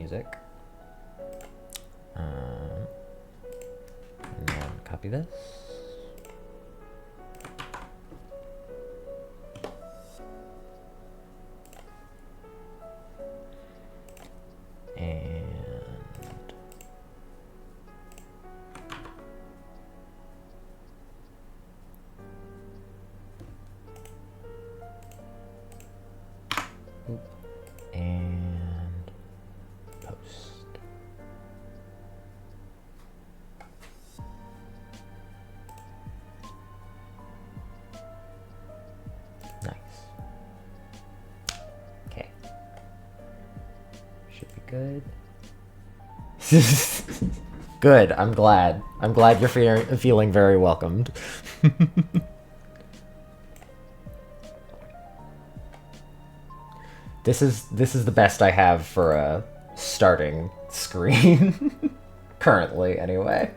music. And then copy this. And and post. Nice. Okay. Should be good. Good. I'm glad. I'm glad you're feeling very welcomed. This is the best I have for a starting screen. Currently, anyway.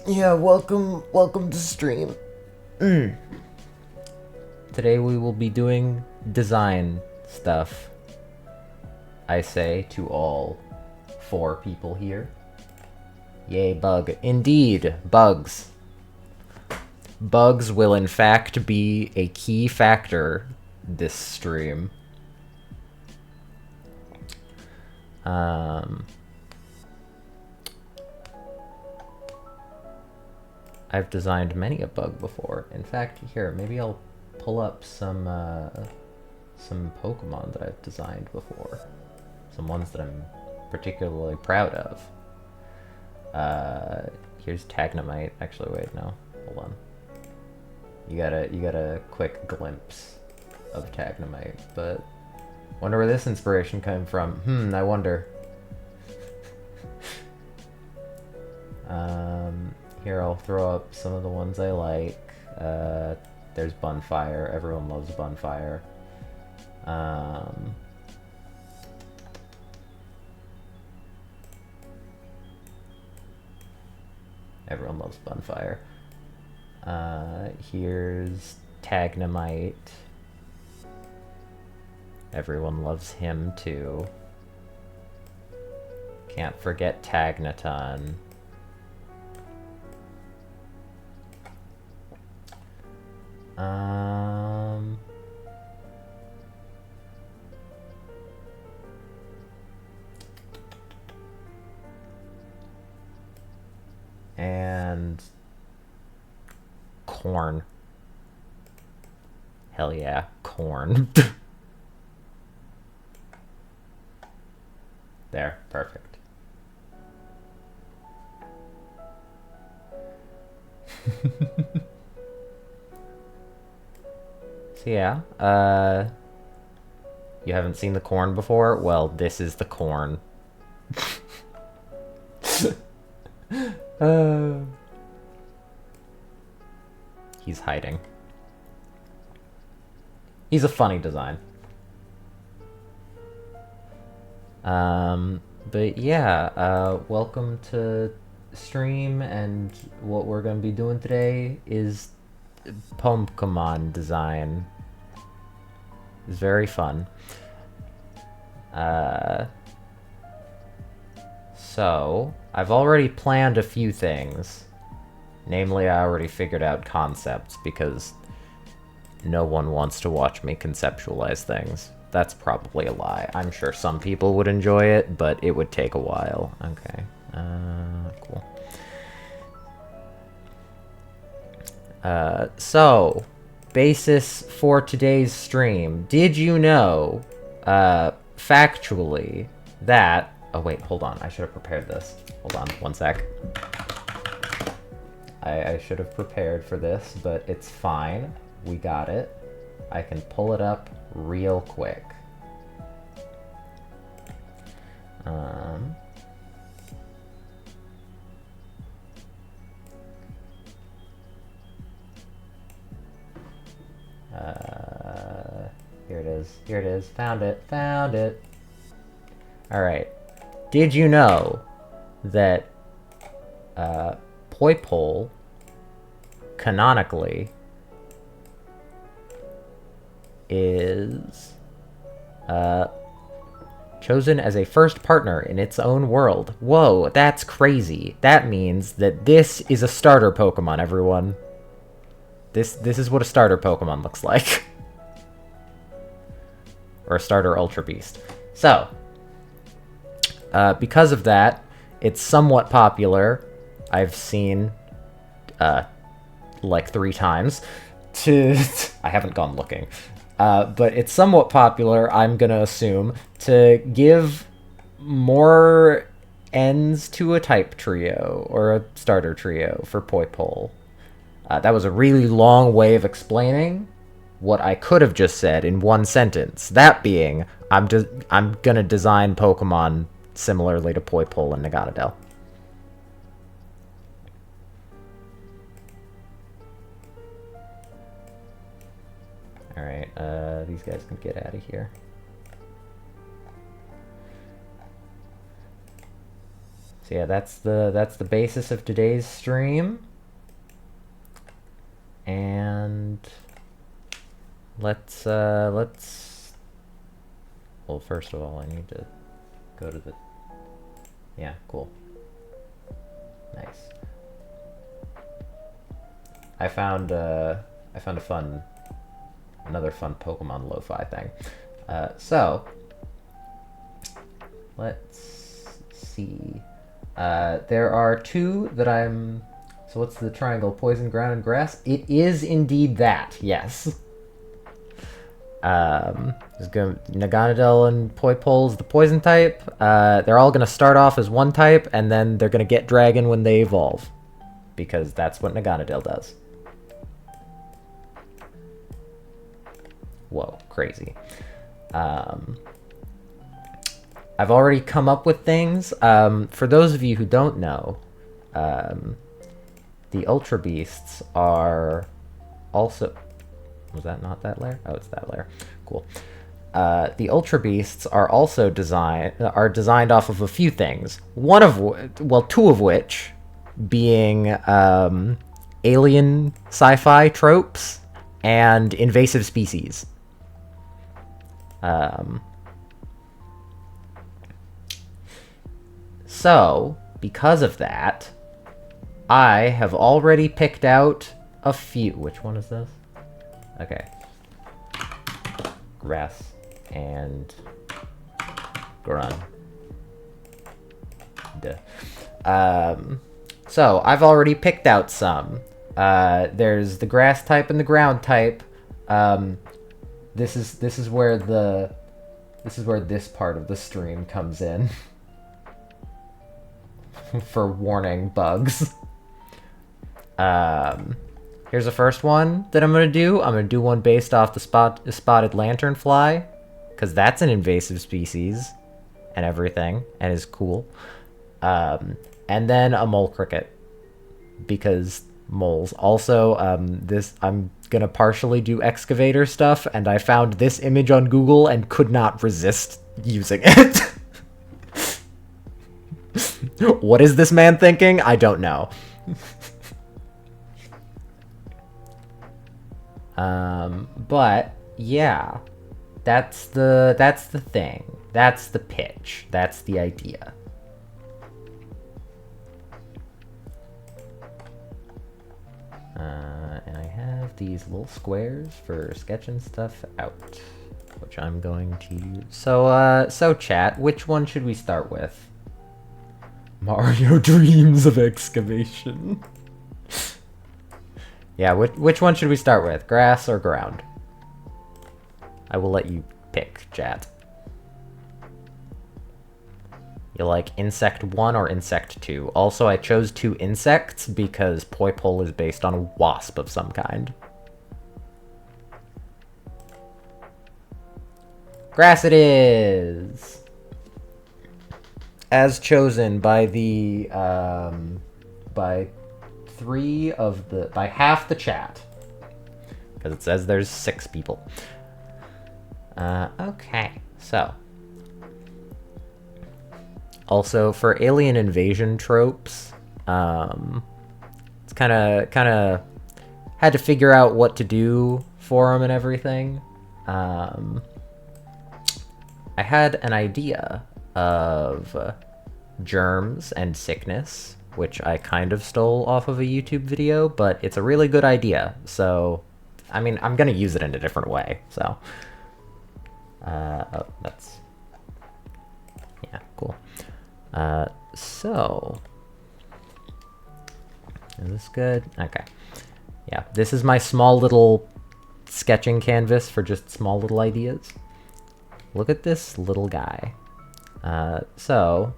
Yeah, welcome to stream. Today we will be doing design stuff. I say to all 4 people here. Yay, bug. Indeed, bugs. Bugs will in fact be a key factor this stream. I've designed many a bug before. In fact, here, maybe I'll pull up some Pokemon that I've designed before. Some ones that I'm particularly proud of. Here's Tagnemite. Actually, wait, no. Hold on. You got a quick glimpse of Tagnemite, but wonder where this inspiration came from. I wonder. Here, I'll throw up some of the ones I like. There's Bunfire. Everyone loves Bunfire. Everyone loves Bunfire. Here's Tagnemite. Everyone loves him too. Can't forget Tagneton. And corn. Hell yeah, corn. There, perfect. So yeah, you haven't seen the corn before? Well, this is the corn. He's hiding. He's a funny design. But yeah, welcome to stream, and what we're gonna be doing today is Pokemon design. It's very fun. So, I've already planned a few things. Namely, I already figured out concepts, because no one wants to watch me conceptualize things. That's probably a lie. I'm sure some people would enjoy it, but it would take a while. Okay. Cool. So, basis for today's stream. Did you know, factually, that... Oh, wait, hold on. I should have prepared this. Hold on, one sec. I should have prepared for this, but it's fine. We got it. I can pull it up real quick. Here it is. Here it is. Found it. Found it. Alright. Did you know that Poipole canonically is chosen as a first partner in its own world. Whoa, that's crazy. That means that this is a starter Pokemon, everyone. This is what a starter Pokemon looks like. Or a starter Ultra Beast. So, because of that, it's somewhat popular. I've seen, like 3 times. I haven't gone looking. But it's somewhat popular, I'm gonna assume, to give more ends to a type trio, or a starter trio for Poipole. That was a really long way of explaining what I could have just said in one sentence. That being, I'm gonna design Pokemon similarly to Poipole and Naganadel. Alright, these guys can get out of here. So yeah, that's the basis of today's stream. And let's well, first of all, I need to go to the, yeah, cool. Nice. I found another fun Pokemon lo-fi thing. So let's see. There are 2 that I'm... So what's the triangle? Poison, ground, and grass? It is indeed that, yes. Naganadel and Poipole's the poison type. They're all going to start off as one type, and then they're going to get dragon when they evolve. Because that's what Naganadel does. Whoa, crazy. I've already come up with things. For those of you who don't know, the Ultra Beasts are also... Was that not that layer? Oh, it's that layer. Cool. The Ultra Beasts are also designed off of a few things. One of well, 2 of which being alien sci-fi tropes and invasive species. So, because of that, I have already picked out a few. Which one is this? Okay. Grass and Grun. Duh. So, I've already picked out some. There's the grass type and the ground type. This is where this part of the stream comes in. For warning bugs. Here's the first one that I'm gonna do. I'm gonna do one based off the spotted lanternfly, because that's an invasive species and everything, and is cool. And then a mole cricket, because moles. Also, I'm gonna partially do excavator stuff, and I found this image on Google and could not resist using it. What is this man thinking? I don't know. But yeah, that's the thing. That's the pitch. That's the idea. And I have these little squares for sketching stuff out, which I'm going to use. So chat, which one should we start with? Mario dreams of excavation. Yeah, which one should we start with? Grass or ground? I will let you pick, chat. You like insect 1 or insect 2? Also, I chose 2 insects because Poipole is based on a wasp of some kind. Grass it is! As chosen by the, by half the chat. Because it says there's 6 people. Okay, so. Also, for alien invasion tropes, it's kind of had to figure out what to do for him and everything. I had an idea of germs and sickness, which I kind of stole off of a YouTube video, but it's a really good idea. So, I mean, I'm gonna use it in a different way. So, oh, that's, yeah, cool. So, is this good? Okay. Yeah, this is my small little sketching canvas for just small little ideas. Look at this little guy. So,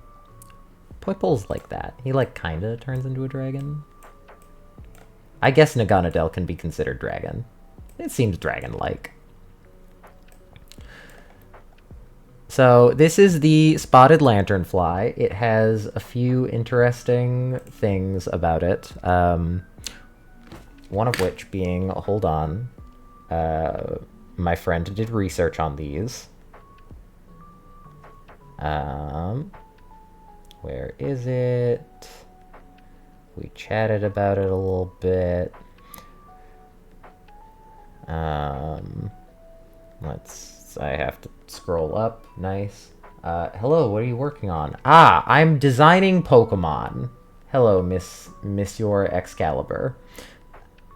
Poipol's like that. He, like, kinda turns into a dragon. I guess Naganadel can be considered dragon. It seems dragon-like. So, this is the spotted lanternfly. It has a few interesting things about it. One of which being, hold on, my friend did research on these. Where is it? We chatted about it a little bit. I have to scroll up. Nice. Hello, what are you working on? Ah, I'm designing Pokemon. Hello, Monsieur Excalibur.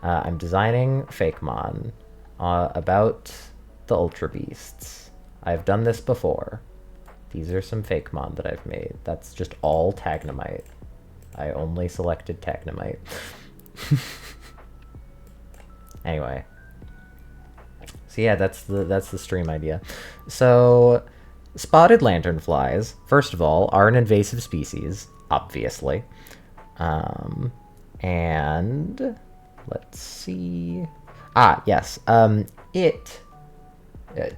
I'm designing Fakemon about the Ultra Beasts. I've done this before. These are some Fakemon that I've made. That's just all Tagnemite. I only selected Tagnemite. Anyway. So yeah, that's the stream idea. So, spotted lanternflies, first of all, are an invasive species, obviously. And let's see. Ah, yes.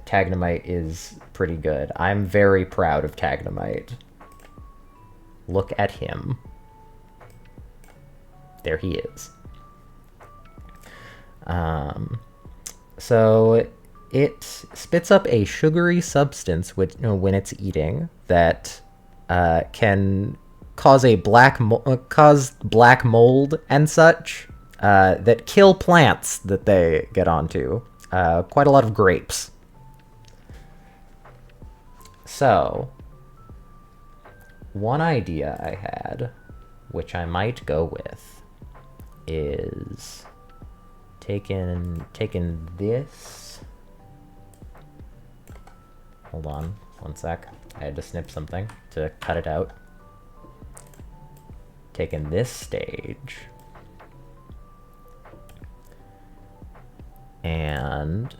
Tagnemite is pretty good. I'm very proud of Tagnemite. Look at him. There he is. So it spits up a sugary substance when it's eating that can cause black mold and such that kill plants that they get onto. Quite a lot of grapes. So, one idea I had, which I might go with, is taking this. Hold on, one sec. I had to snip something to cut it out. Taking this stage. And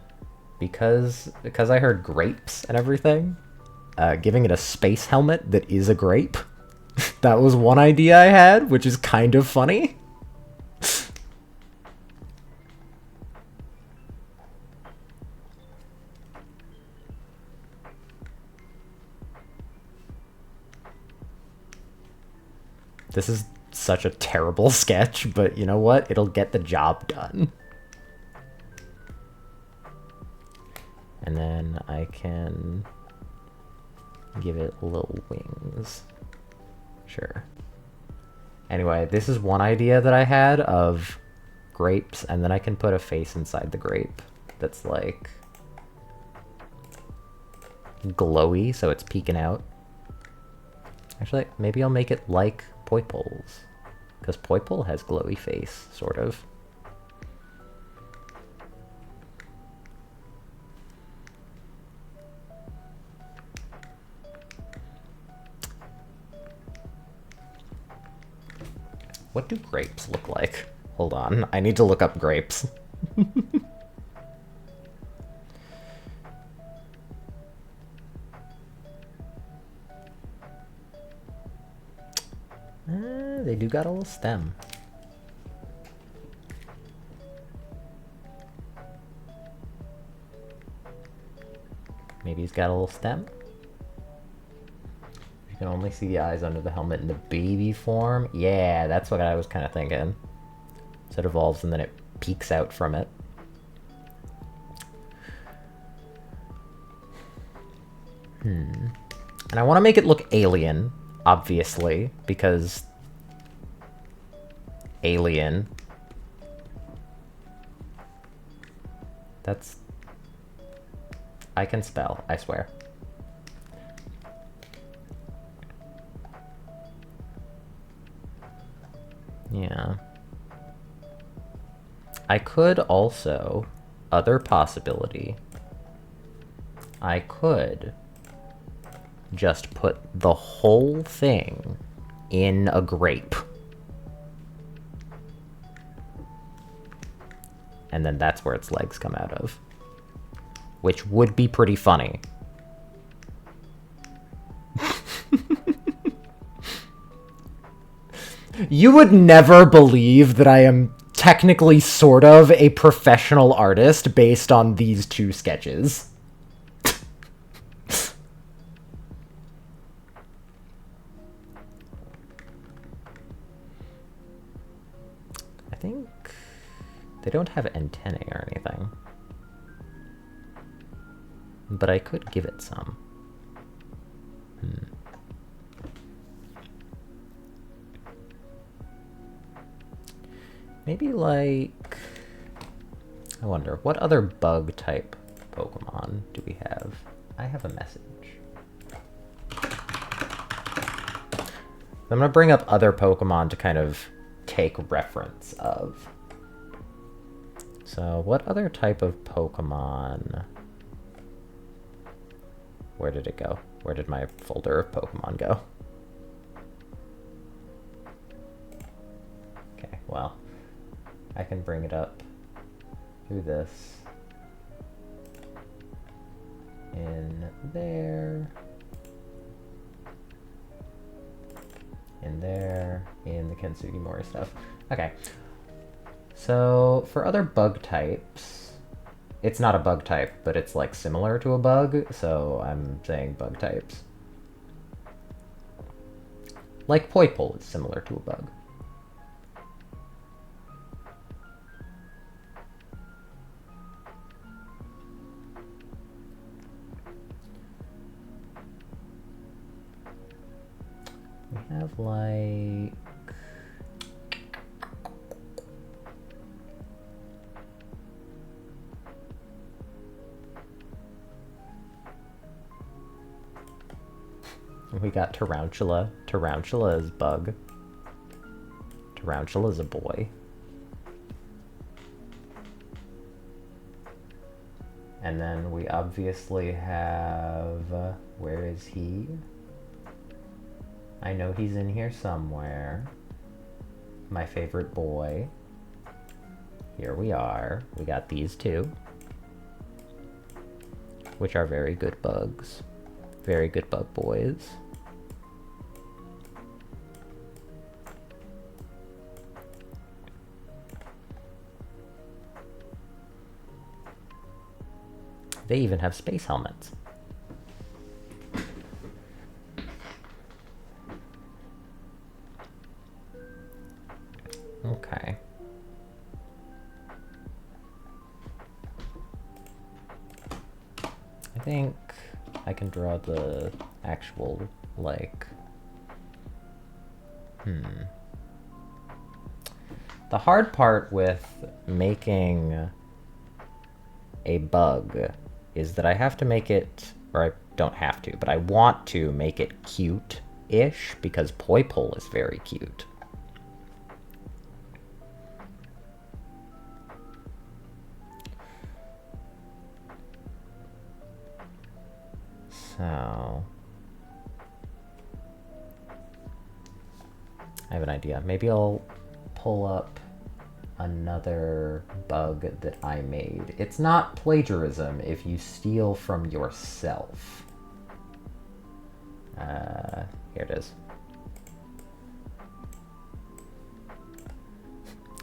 because I heard grapes and everything, giving it a space helmet that is a grape. That was one idea I had, which is kind of funny. This is such a terrible sketch, but you know what? It'll get the job done. And then I can give it little wings. Sure. Anyway, this is one idea that I had of grapes, and then I can put a face inside the grape that's like glowy, so it's peeking out. Actually, maybe I'll make it like Poipol's, because Poipol has glowy face, sort of. What do grapes look like? Hold on, I need to look up grapes. They do got a little stem. Maybe he's got a little stem? You can only see the eyes under the helmet in the baby form. Yeah, that's what I was kind of thinking. So it evolves and then it peeks out from it. And I want to make it look alien, obviously, because alien. That's... I can spell, I swear. Yeah. I could also... Other possibility. I could just put the whole thing in a grape. And then that's where its legs come out of. Which would be pretty funny. You would never believe that I am technically sort of a professional artist based on these two sketches. I think they don't have antennae or anything. But I could give it some. Maybe like... I wonder, what other bug type Pokemon do we have? I have a message. I'm gonna bring up other Pokemon to kind of take reference of. So what other type of Pokemon... Where did it go? Where did my folder of Pokemon go? Okay, well, I can bring it up through this. In there. In there. In the Kintsugi Mori stuff. Okay. So, for other bug types... It's not a bug type, but it's like similar to a bug, so I'm saying bug types. Like Poipole is similar to a bug. We have like... We got Tarantula. Tarantula is bug. Tarantula is a boy. And then we obviously have... where is he? I know he's in here somewhere. My favorite boy. Here we are. We got these two. Which are very good bugs. Very good bug boys. They even have space helmets. Okay. I think I can draw the actual, like... The hard part with making a bug is that I have to make it, or I don't have to, but I want to make it cute-ish, because Poipole is very cute. So... I have an idea. Maybe I'll pull up another bug that I made. It's not plagiarism if you steal from yourself. Here it is.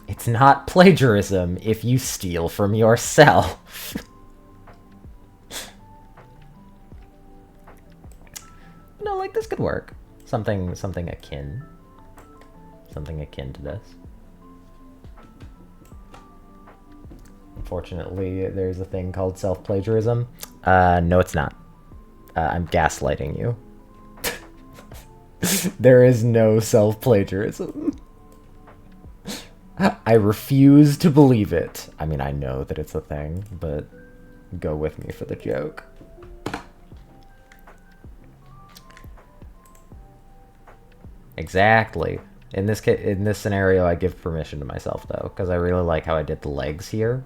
It's not plagiarism if you steal from yourself. No, like this could work. Something akin. Something akin to this. Unfortunately, there's a thing called self-plagiarism. No, it's not. I'm gaslighting you. There is no self-plagiarism. I refuse to believe it. I mean, I know that it's a thing, but go with me for the joke. Exactly. In this scenario, I give permission to myself though, because I really like how I did the legs here,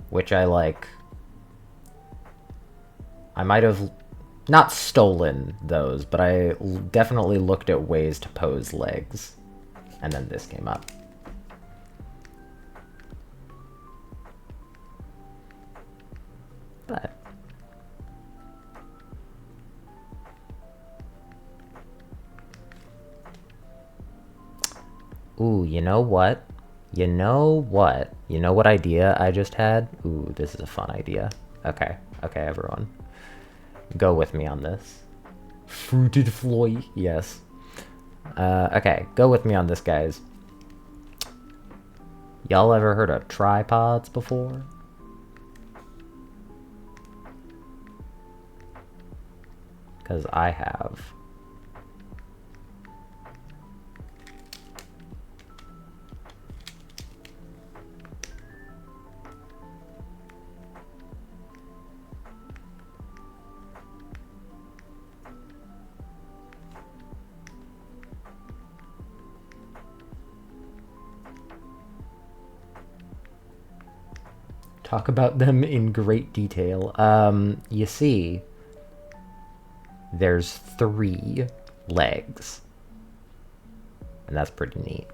which I like. I might have not stolen those, but I definitely looked at ways to pose legs, and then this came up. But ooh, you know what? You know what? You know what idea I just had? Ooh, this is a fun idea. Okay, okay, everyone. Go with me on this. Fruited Floy, yes. Okay, go with me on this, guys. Y'all ever heard of tripods before? Because I have. Talk about them in great detail. You see, there's 3 legs. And that's pretty neat.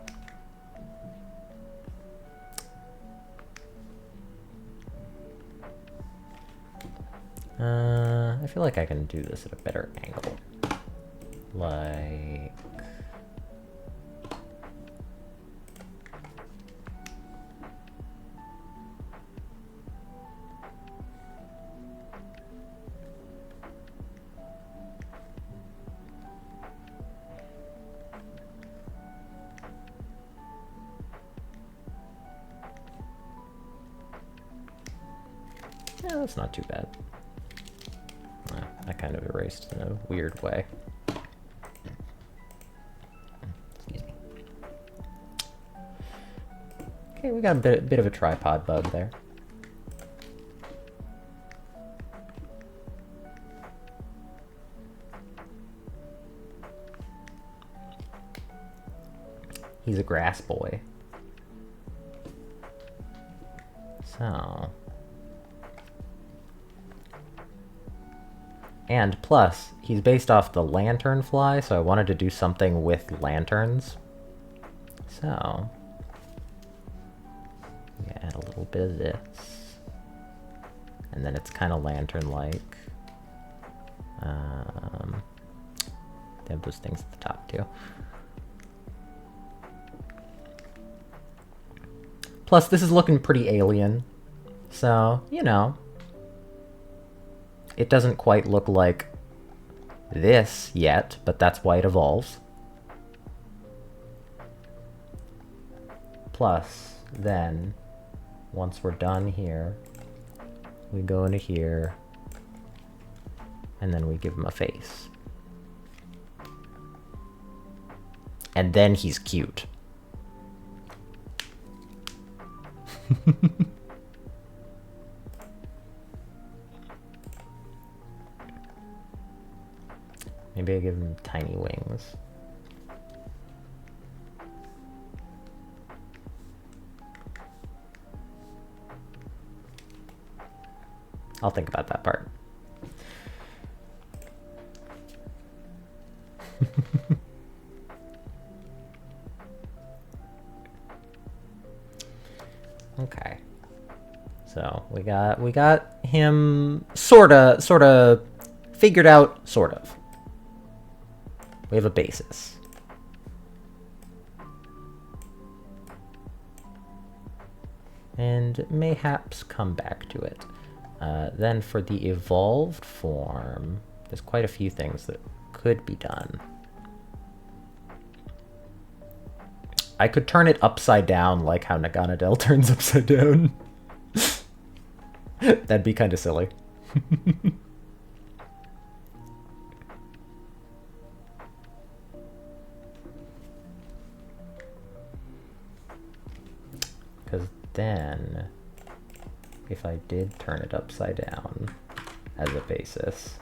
I feel like I can do this at a better angle. Like... yeah, that's not too bad. I kind of erased in a weird way. Excuse me. Okay, we got a bit of a tripod bug there. He's a grass boy. So... And plus, he's based off the lanternfly, so I wanted to do something with lanterns. So... yeah, add a little bit of this. And then it's kind of lantern-like. They have those things at the top, too. Plus, this is looking pretty alien. So, you know. It doesn't quite look like this yet, but that's why it evolves. Plus, then, once we're done here, we go into here, and then we give him a face. And then he's cute. Maybe I give him tiny wings. I'll think about that part. Okay. So we got him sorta figured out, sort of. We have a basis. And mayhaps come back to it. Then for the evolved form, there's quite a few things that could be done. I could turn it upside down like how Naganadel turns upside down. That'd be kind of silly. Because then, if I did turn it upside down as a basis,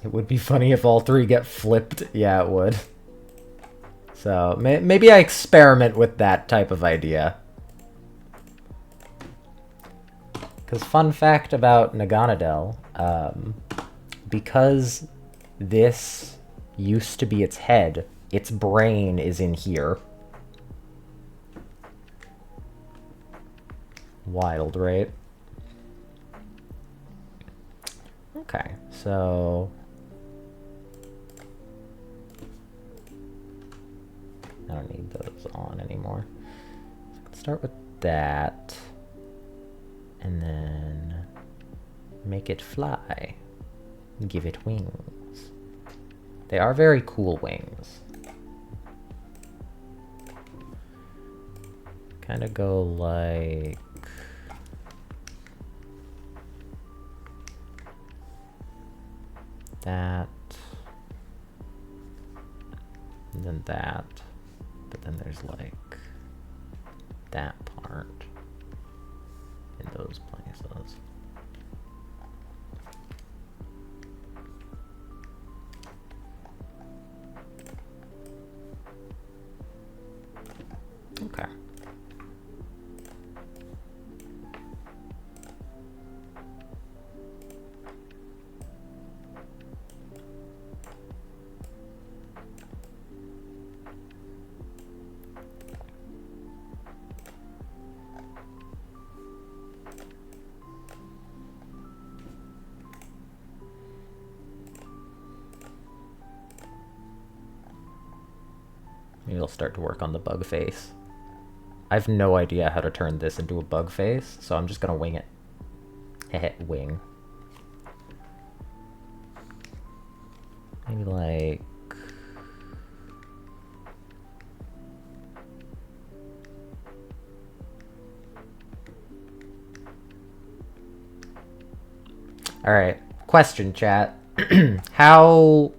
it would be funny if all three get flipped. Yeah, it would. So maybe I experiment with that type of idea. Because fun fact about Naganadel, because this used to be its head, its brain is in here. Wild, right? Okay, so... I don't need those on anymore. So let's start with that. And then make it fly. Give it wings. They are very cool wings. Kind of go like... that. And then that. But then there's like that part in those places. Okay. Maybe I'll start to work on the bug face. I have no idea how to turn this into a bug face, so I'm just gonna wing it. Heh, wing. Maybe like... Alright, question, chat. How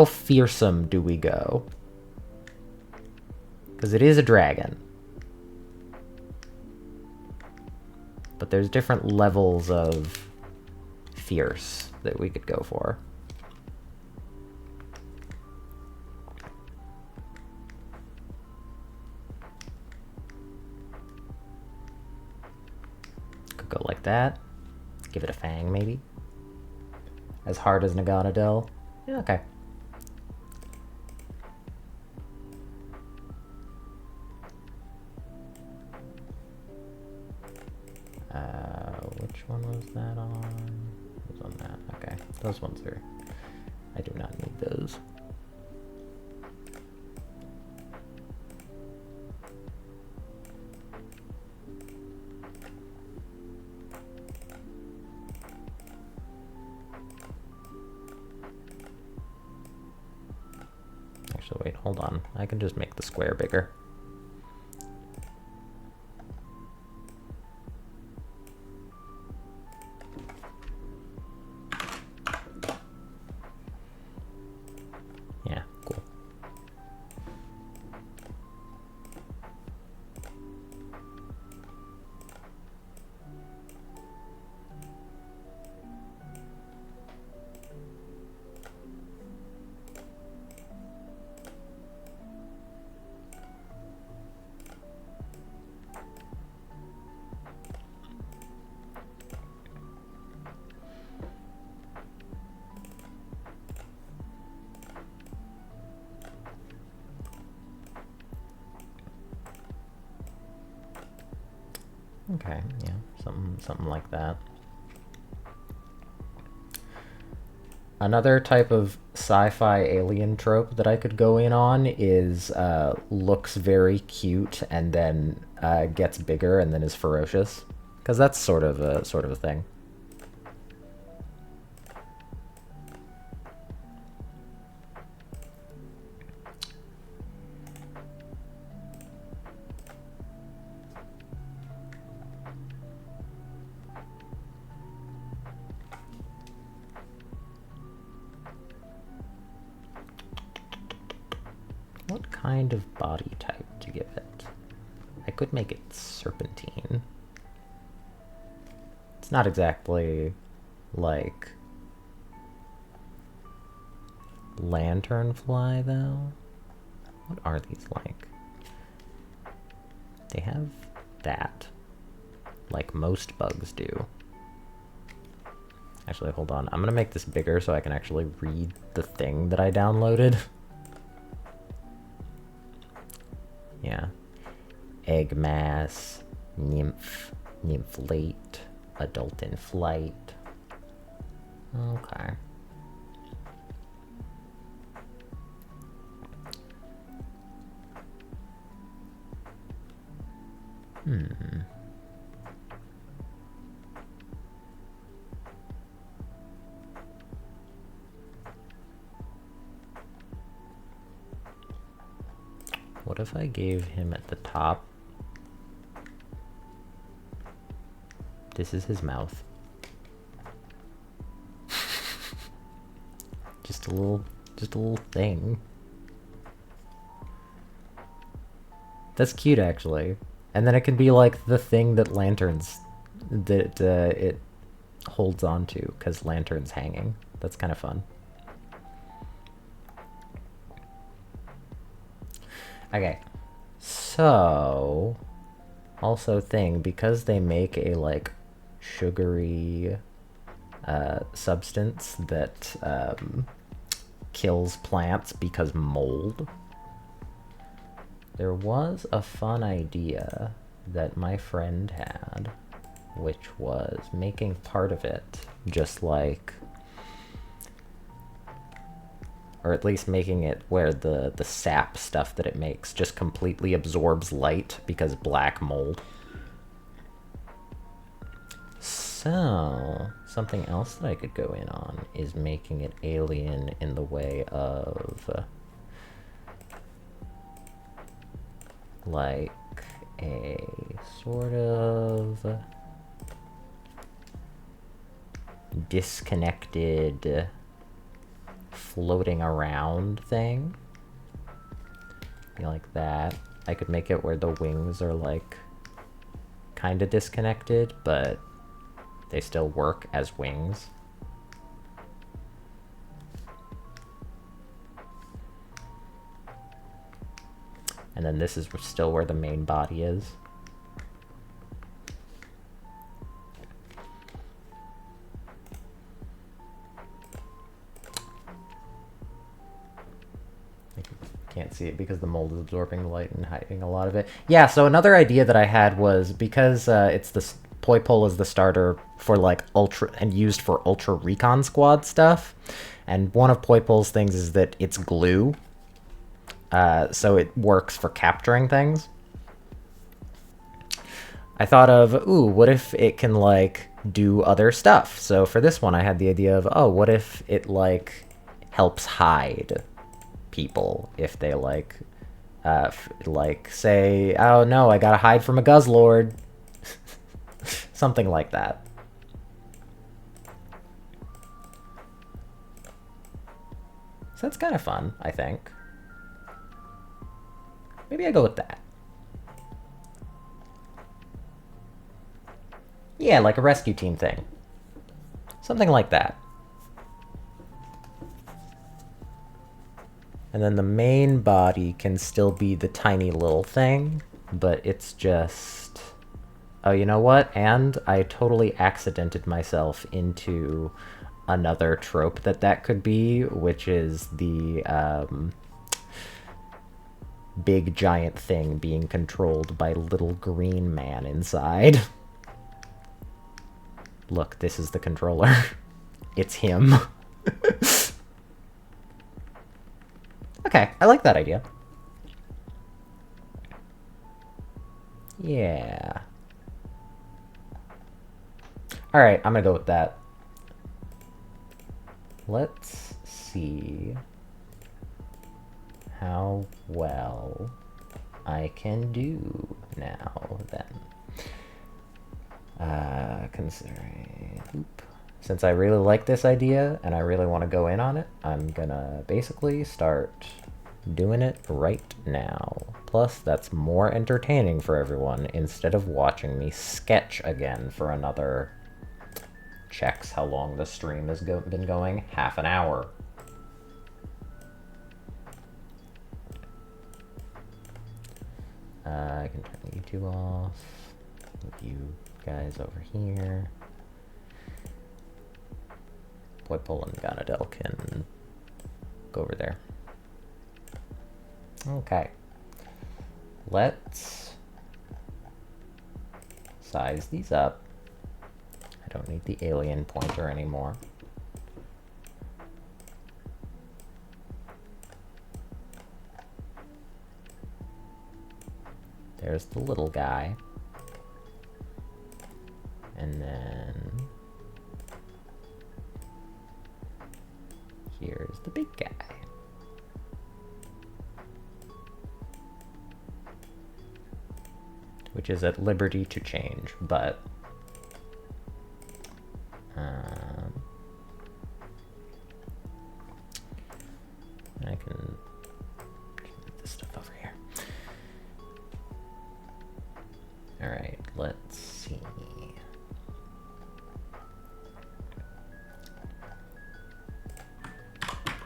fearsome do we go? Because it is a dragon. But there's different levels of fierce that we could go for. Could go like that. Give it a fang, maybe. As hard as Naganadel. Yeah, okay. Which one was that on? It was on that. Okay. Those ones are... I do not need those. Actually, wait, hold on. I can just make the square bigger. Yeah, cool. Okay, yeah, something like that. Another type of sci-fi alien trope that I could go in on is looks very cute and then gets bigger and then is ferocious, because that's sort of a thing. kind of body type to give it? I could make it serpentine. It's not exactly like lanternfly though. What are these like? They have that, like most bugs do. Actually, hold on. I'm gonna make this bigger so I can actually read the thing that I downloaded. Yeah. Egg mass, nymph, nymphlet, adult in flight. Okay. What if I gave him at the top? This is his mouth. just a little thing. That's cute, actually. And then it can be like the thing that lanterns, that it holds on to, because lantern's hanging. That's kind of fun. Okay, so also thing, because they make a like sugary substance that kills plants because mold. There was a fun idea that my friend had, which was making part of it just like, or at least making it where the sap stuff that it makes just completely absorbs light because black mold. So, something else that I could go in on is making it alien in the way of like a sort of disconnected floating around thing. Be like that. I could make it where the wings are like kind of disconnected, but they still work as wings. And then this is still where the main body is. Can't see it because the mold is absorbing the light and hiding a lot of it. Yeah, so another idea that I had was because it's the Poipole is the starter for like ultra and used for ultra recon squad stuff, and one of Poipole's things is that it's glue, so it works for capturing things. I thought of, ooh, what if it can like do other stuff? So for this one, I had the idea of, oh, what if it like helps hide people if they like say, oh no, I gotta hide from a Guzzlord. Something like that. So that's kind of fun, I think. Maybe I go with that. Yeah, like a rescue team thing. Something like that. And then the main body can still be the tiny little thing, but it's just... Oh, you know what? And I totally accidented myself into another trope that could be, which is the big giant thing being controlled by little green man inside. Look, this is the controller. It's him. Okay, I like that idea. Yeah. Alright, I'm gonna go with that. Let's see how well I can do now, then. Considering... Oop. Since I really like this idea, and I really want to go in on it, I'm gonna basically start Doing it right now. Plus, that's more entertaining for everyone instead of watching me sketch again for another... Checks how long the stream has been going. Half an hour. I can turn YouTube off. Move you guys over here. Poipole and Ganadel can go over there. Okay. Let's size these up. I don't need the alien pointer anymore. There's the little guy. And then here's the big guy. Which is at liberty to change, but I can move this stuff over here. Alright, let's see.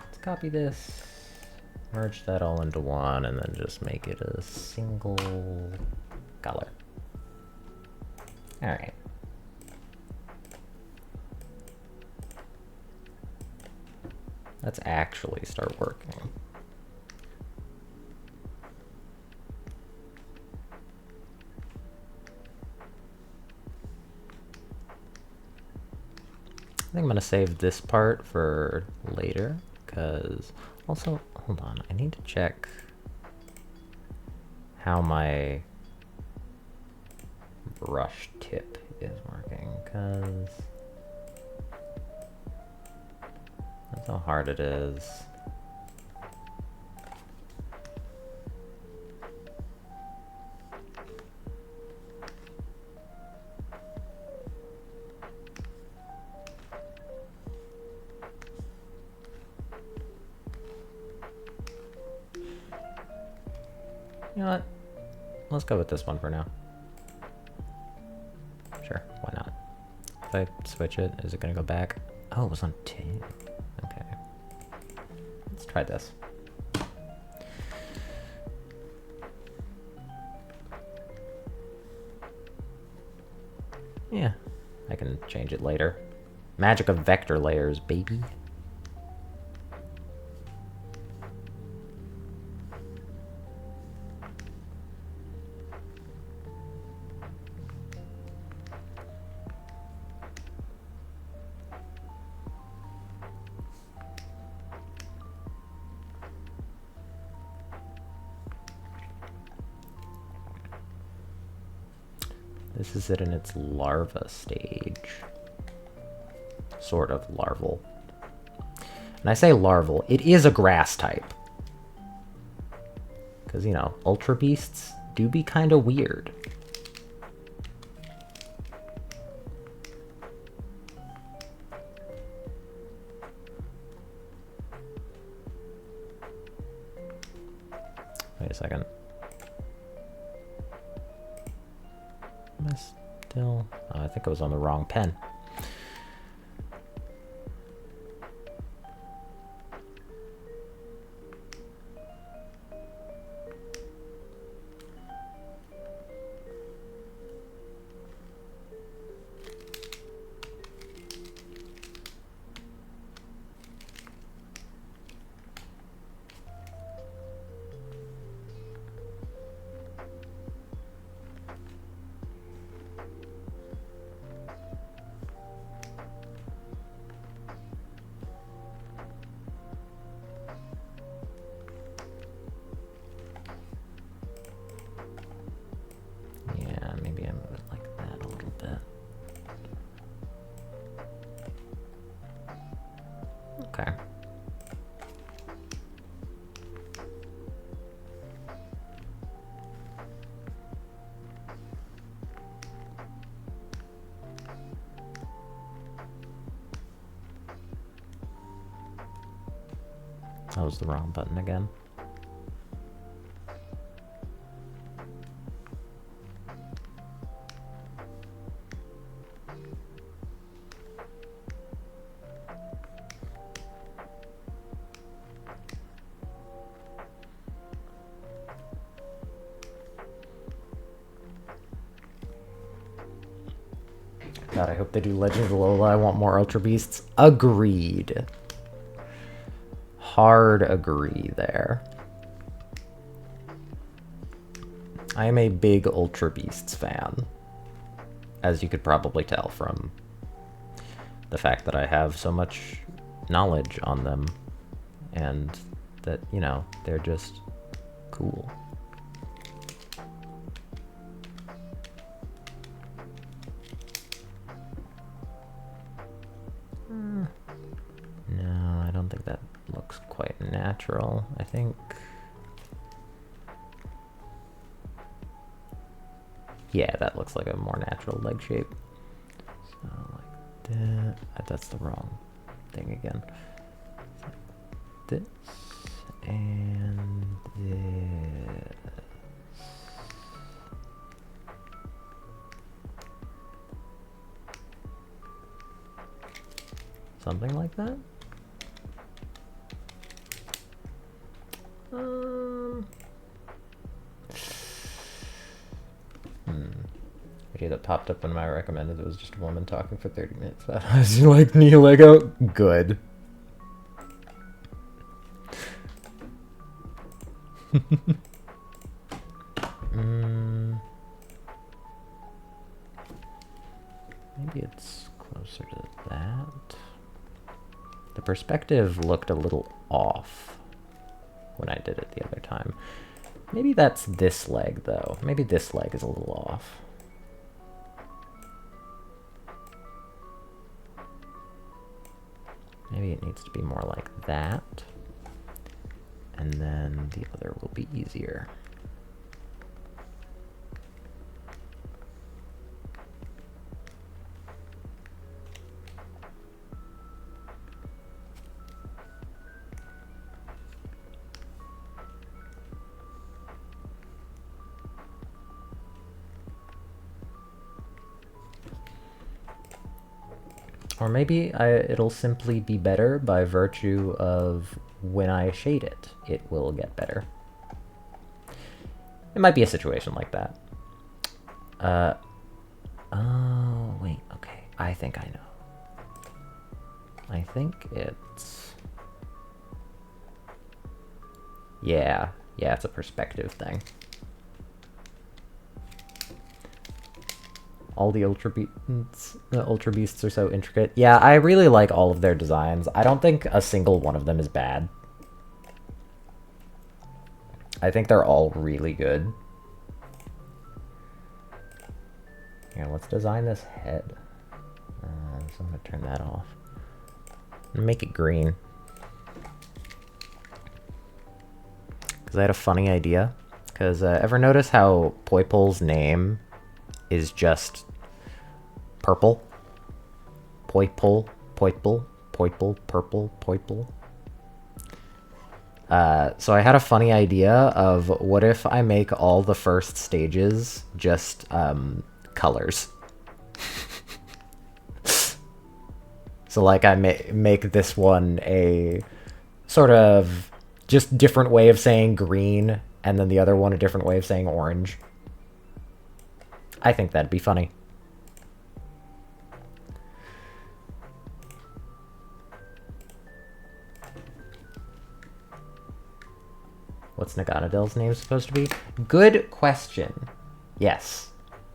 Let's copy this, merge that all into one, and then just make it a single color. Alright. Let's actually start working. I think I'm gonna save this part for later, because also, hold on, I need to check how my brush tip is working, because that's how hard it is. You know what? Let's go with this one for now. Sure, why not? If I switch it, is it gonna go back? Oh, it was on 2. Okay. Let's try this. Yeah, I can change it later. Magic of vector layers, baby. This is it in its larva stage. Sort of larval. And I say larval, it is a grass type. Because, you know, ultra beasts do be kind of weird. Wait a second. Am I still? Oh, I think I was on the wrong pen. Okay. That was the wrong button again. God, I hope they do Legend of Lola. I want more Ultra Beasts. Agreed. Hard agree there. I am a big Ultra Beasts fan, as you could probably tell from the fact that I have so much knowledge on them, and that, you know, they're just cool. No, I don't think that looks quite natural. I think... yeah, that looks like a more natural leg shape. So, like that. That's the wrong thing again. This and this. Something like that? Video that popped up when I recommended it was just a woman talking for 30 minutes. That was like knee Lego. Good. Maybe it's closer to that. The perspective looked a little off when I did it the other time. Maybe that's this leg, though. Maybe this leg is a little off. Maybe it needs to be more like that. And then the other will be easier. Or maybe it'll simply be better by virtue of when I shade it, it will get better. It might be a situation like that. Oh, wait, okay. I think I know. I think it's... yeah, it's a perspective thing. All the Ultra Beasts are so intricate. Yeah, I really like all of their designs. I don't think a single one of them is bad. I think they're all really good. Here, let's design this head. So I'm gonna turn that off. Make it green. Because I had a funny idea. Because ever notice how Poipol's name is just purple? Poipol, purple. So I had a funny idea of what if I make all the first stages just colors. So like I make this one a sort of just different way of saying green, and then the other one a different way of saying orange. I think that'd be funny. What's Naganadell's name supposed to be? Good question. Yes.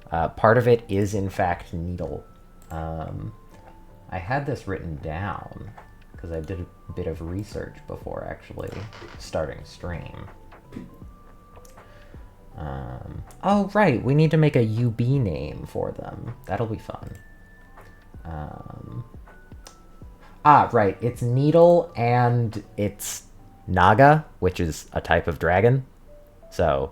Part of it is, in fact, Needle. I had this written down because I did a bit of research before actually starting stream. Oh, right. We need to make a UB name for them. That'll be fun. Right. It's Needle and it's Naga, which is a type of dragon. So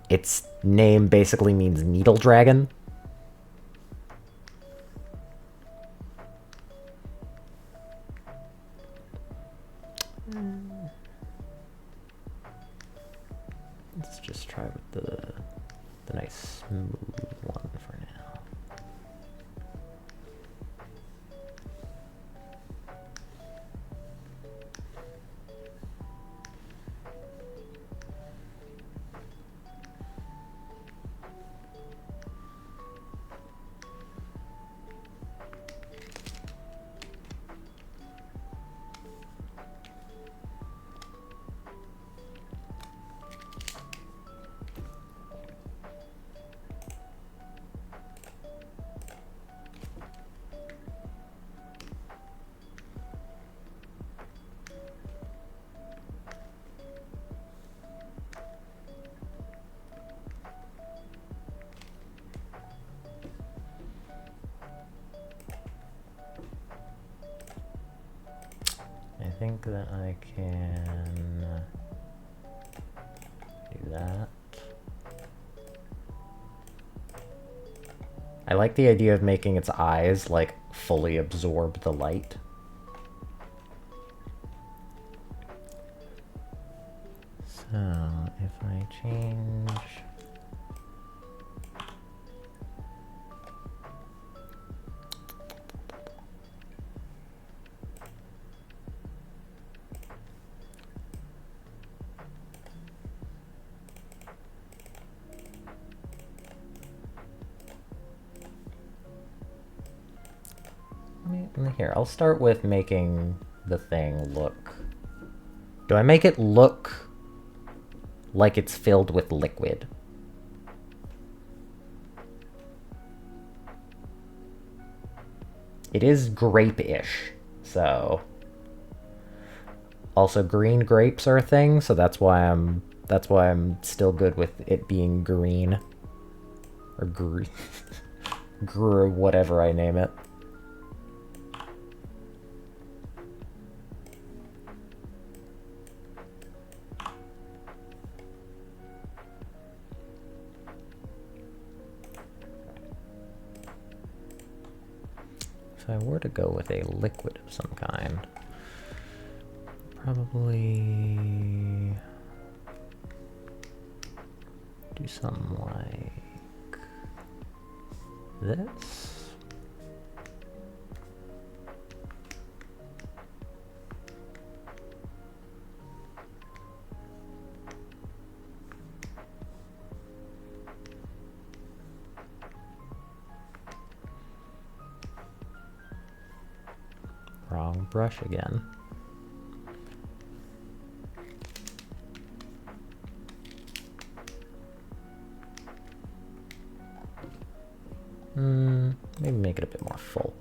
its name basically means needle dragon. Let's just try with the nice smooth one for now. think that I can do that. I like the idea of making its eyes, like, fully absorb the light. So, if I change... Here, I'll start with making the thing look... Do I make it look like it's filled with liquid? It is grape-ish, so... Also, green grapes are a thing, so that's why I'm still good with it being green. Or green. Whatever I name it. If I were to go with a liquid of some kind, probably do something like this. Wrong brush again. Maybe make it a bit more full.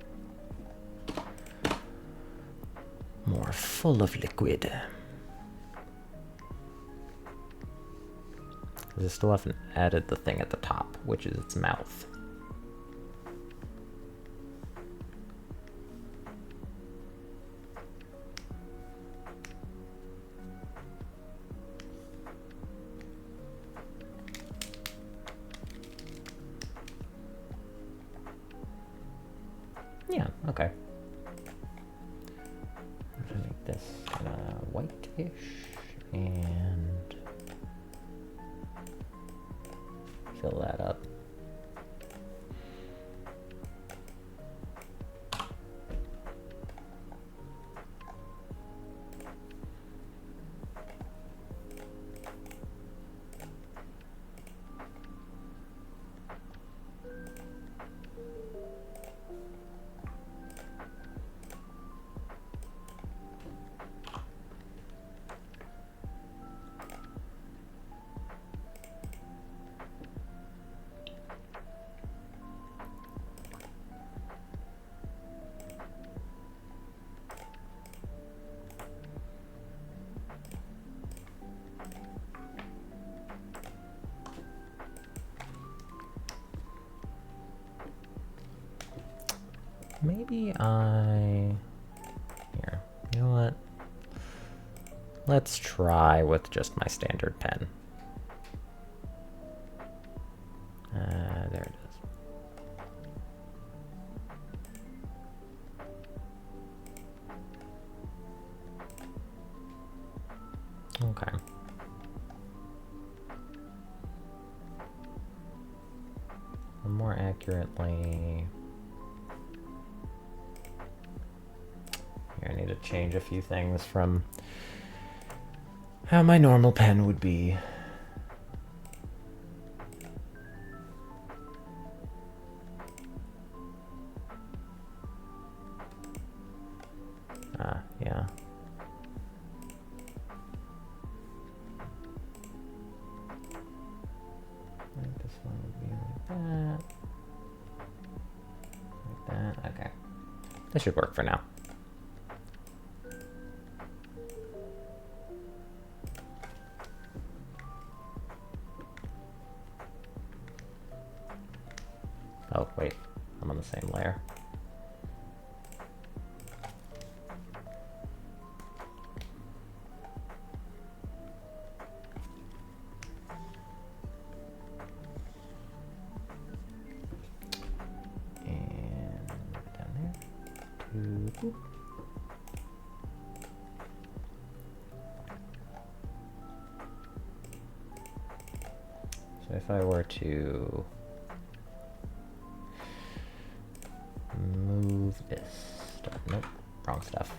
More full of liquid. I still haven't added the thing at the top, which is its mouth. Yeah, okay. I'm gonna make this kind of whitish and fill that up. Maybe here, you know what? Let's try with just my standard pen. There it is. Okay. Or more accurately... Here, I need to change a few things from how my normal pen would be. Yeah. I think this one would be like that. Like that. Okay. This should work for now. Oh, wait. I'm on the same layer. So if I were to move this stuff, nope, wrong stuff.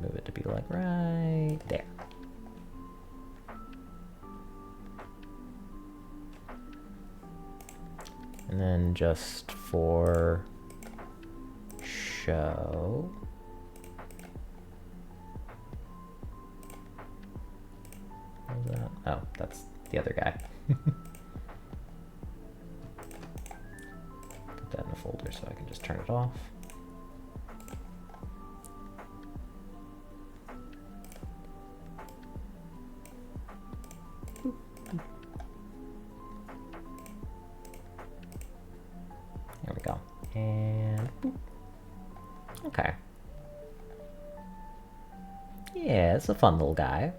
Move it to be like right there. And then just for show, what was that? Oh, that's the other guy. Put that in the folder so I can just turn it off. There we go. And boop. Okay. Yeah, it's a fun little guy.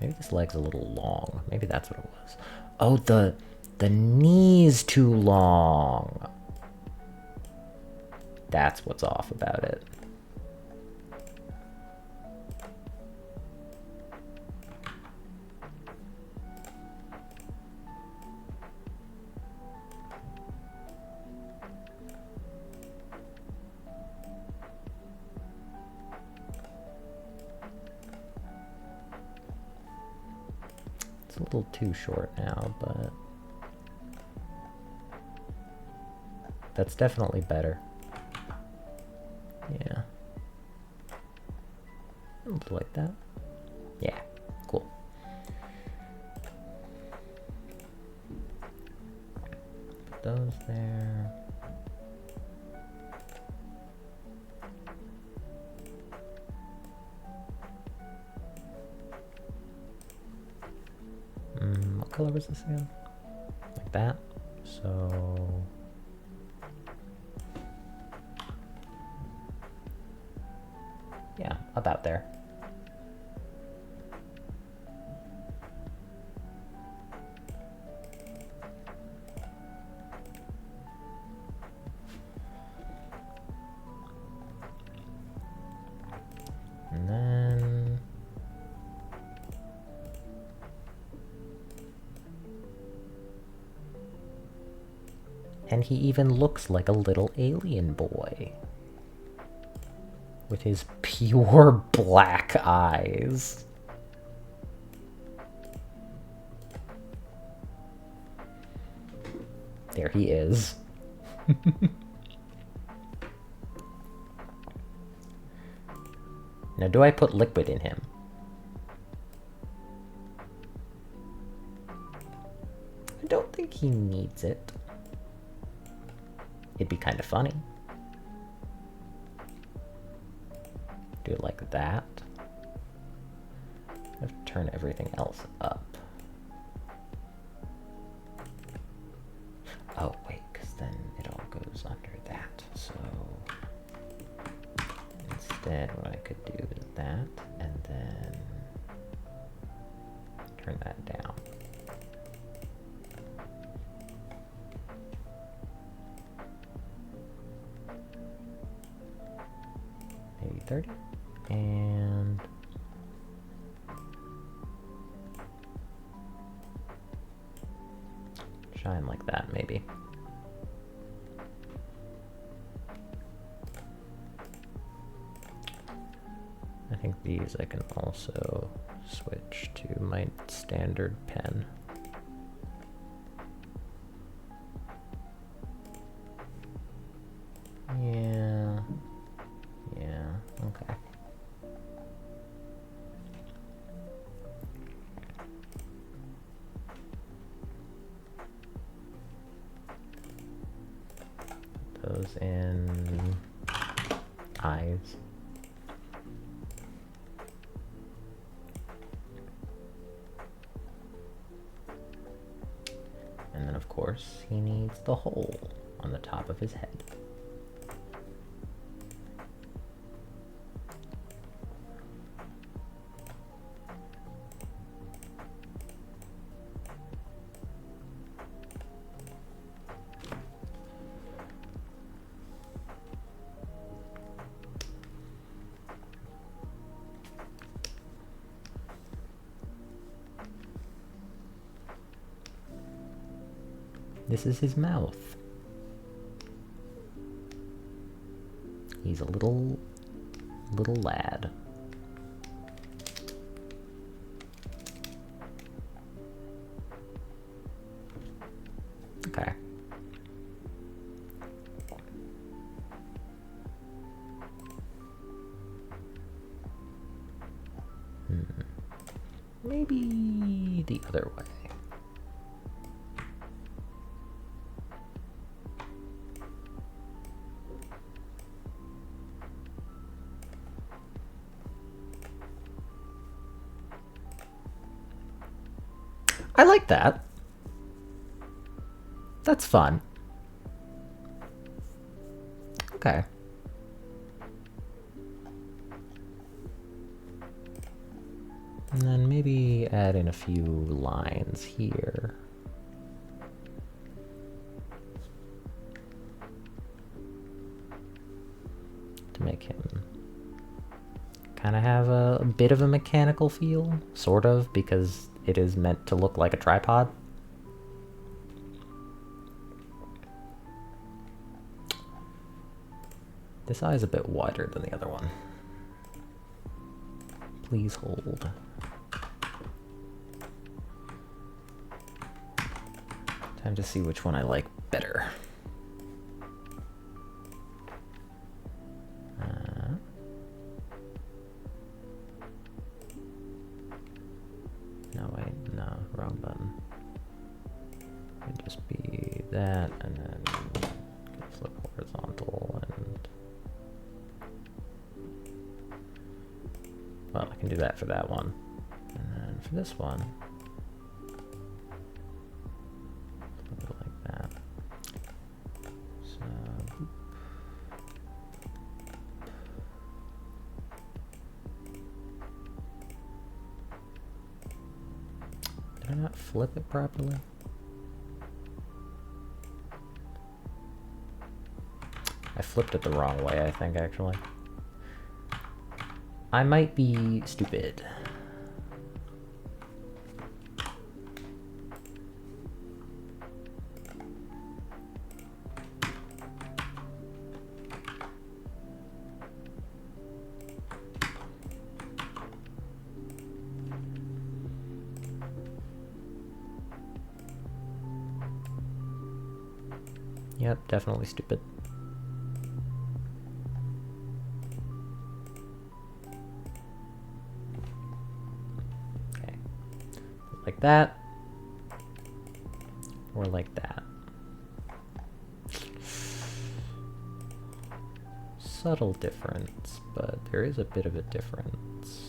Maybe this leg's a little long. Maybe that's what it was. Oh, the knee's too long. That's what's off about it. It's a little too short now, but that's definitely better. Yeah. A little like that. Yeah, cool. Put those there. What color was this again? Like that. So yeah, about there. And then and he even looks like a little alien boy with his pure black eyes. There he is. Now, do I put liquid in him? I don't think he needs it. It'd be kind of funny. Do it like that. I have to turn everything else up. Oh, wait, because then it all goes under that. So instead, what I could do is that, and then turn that down. Maybe 30. And shine like that, maybe. I think these I can also switch to my standard pen. Yeah. Yeah, okay. Those in eyes. And then of course he needs the hole on the top of his head. This is his mouth. He's a little lad. Okay. Maybe the other way. I like that. That's fun. Okay. And then maybe add in a few lines here. To make him kind of have a bit of a mechanical feel, sort of, because it is meant to look like a tripod. This eye is a bit wider than the other one. Please hold. Time to see which one I like better. No, wait, no, wrong button. It'd just be that, and then flip horizontal, and well, I can do that for that one, and then for this one, flip it like that. So, did I not flip it properly? I flipped it the wrong way, I think, actually. I might be stupid. Yep, definitely stupid. Okay. Like that. Or like that. Subtle difference, but there is a bit of a difference.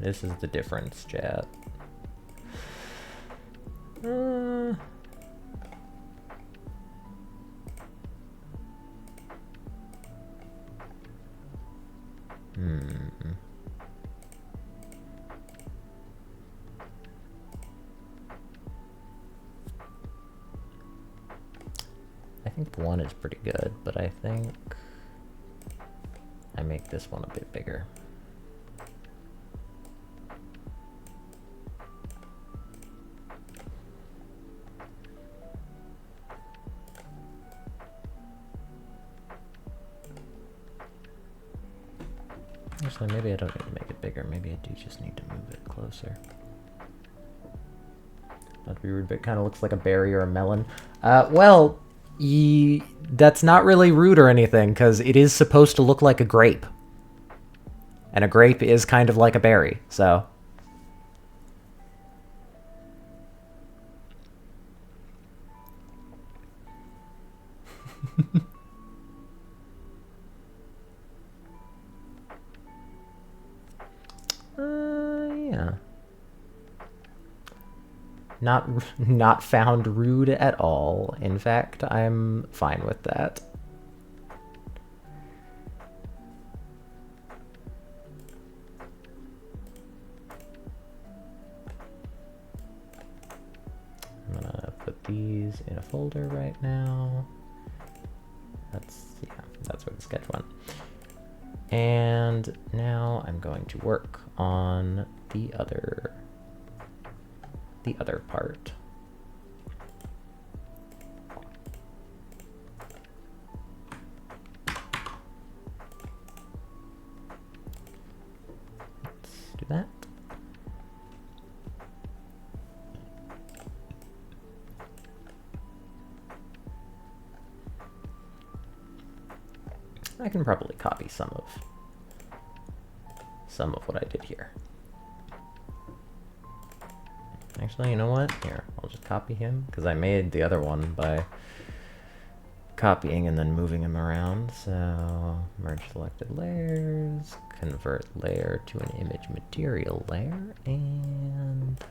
This is the difference, chat. I think the one is pretty good, but I think I make this one a bit bigger. Actually, maybe I don't need to make it bigger. Maybe I do just need to move it closer. Not to be rude, but it kind of looks like a berry or a melon. Well, that's not really rude or anything, because it is supposed to look like a grape. And a grape is kind of like a berry, so... yeah. Not found rude at all. In fact, I'm fine with that. I'm gonna put these in a folder right now. That's where the sketch went. And now I'm going to work on the other part. Let's do that. I can probably copy some of what I did here. Actually, you know what? Here, I'll just copy him, because I made the other one by copying and then moving him around. So, merge selected layers, convert layer to an image material layer, and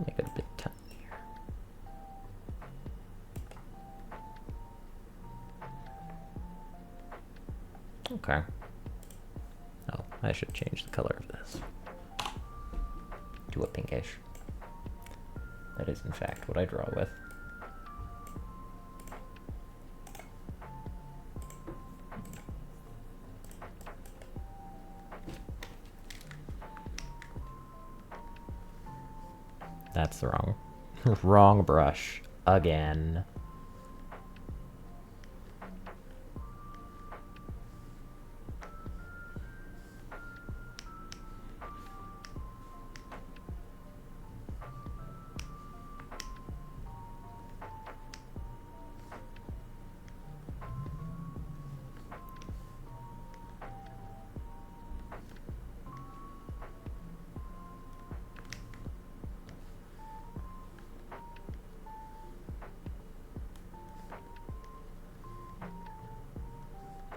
make it a bit tinier. Okay. Oh, I should change the color of this to a pinkish. That is, in fact, what I draw with. That's the wrong brush again.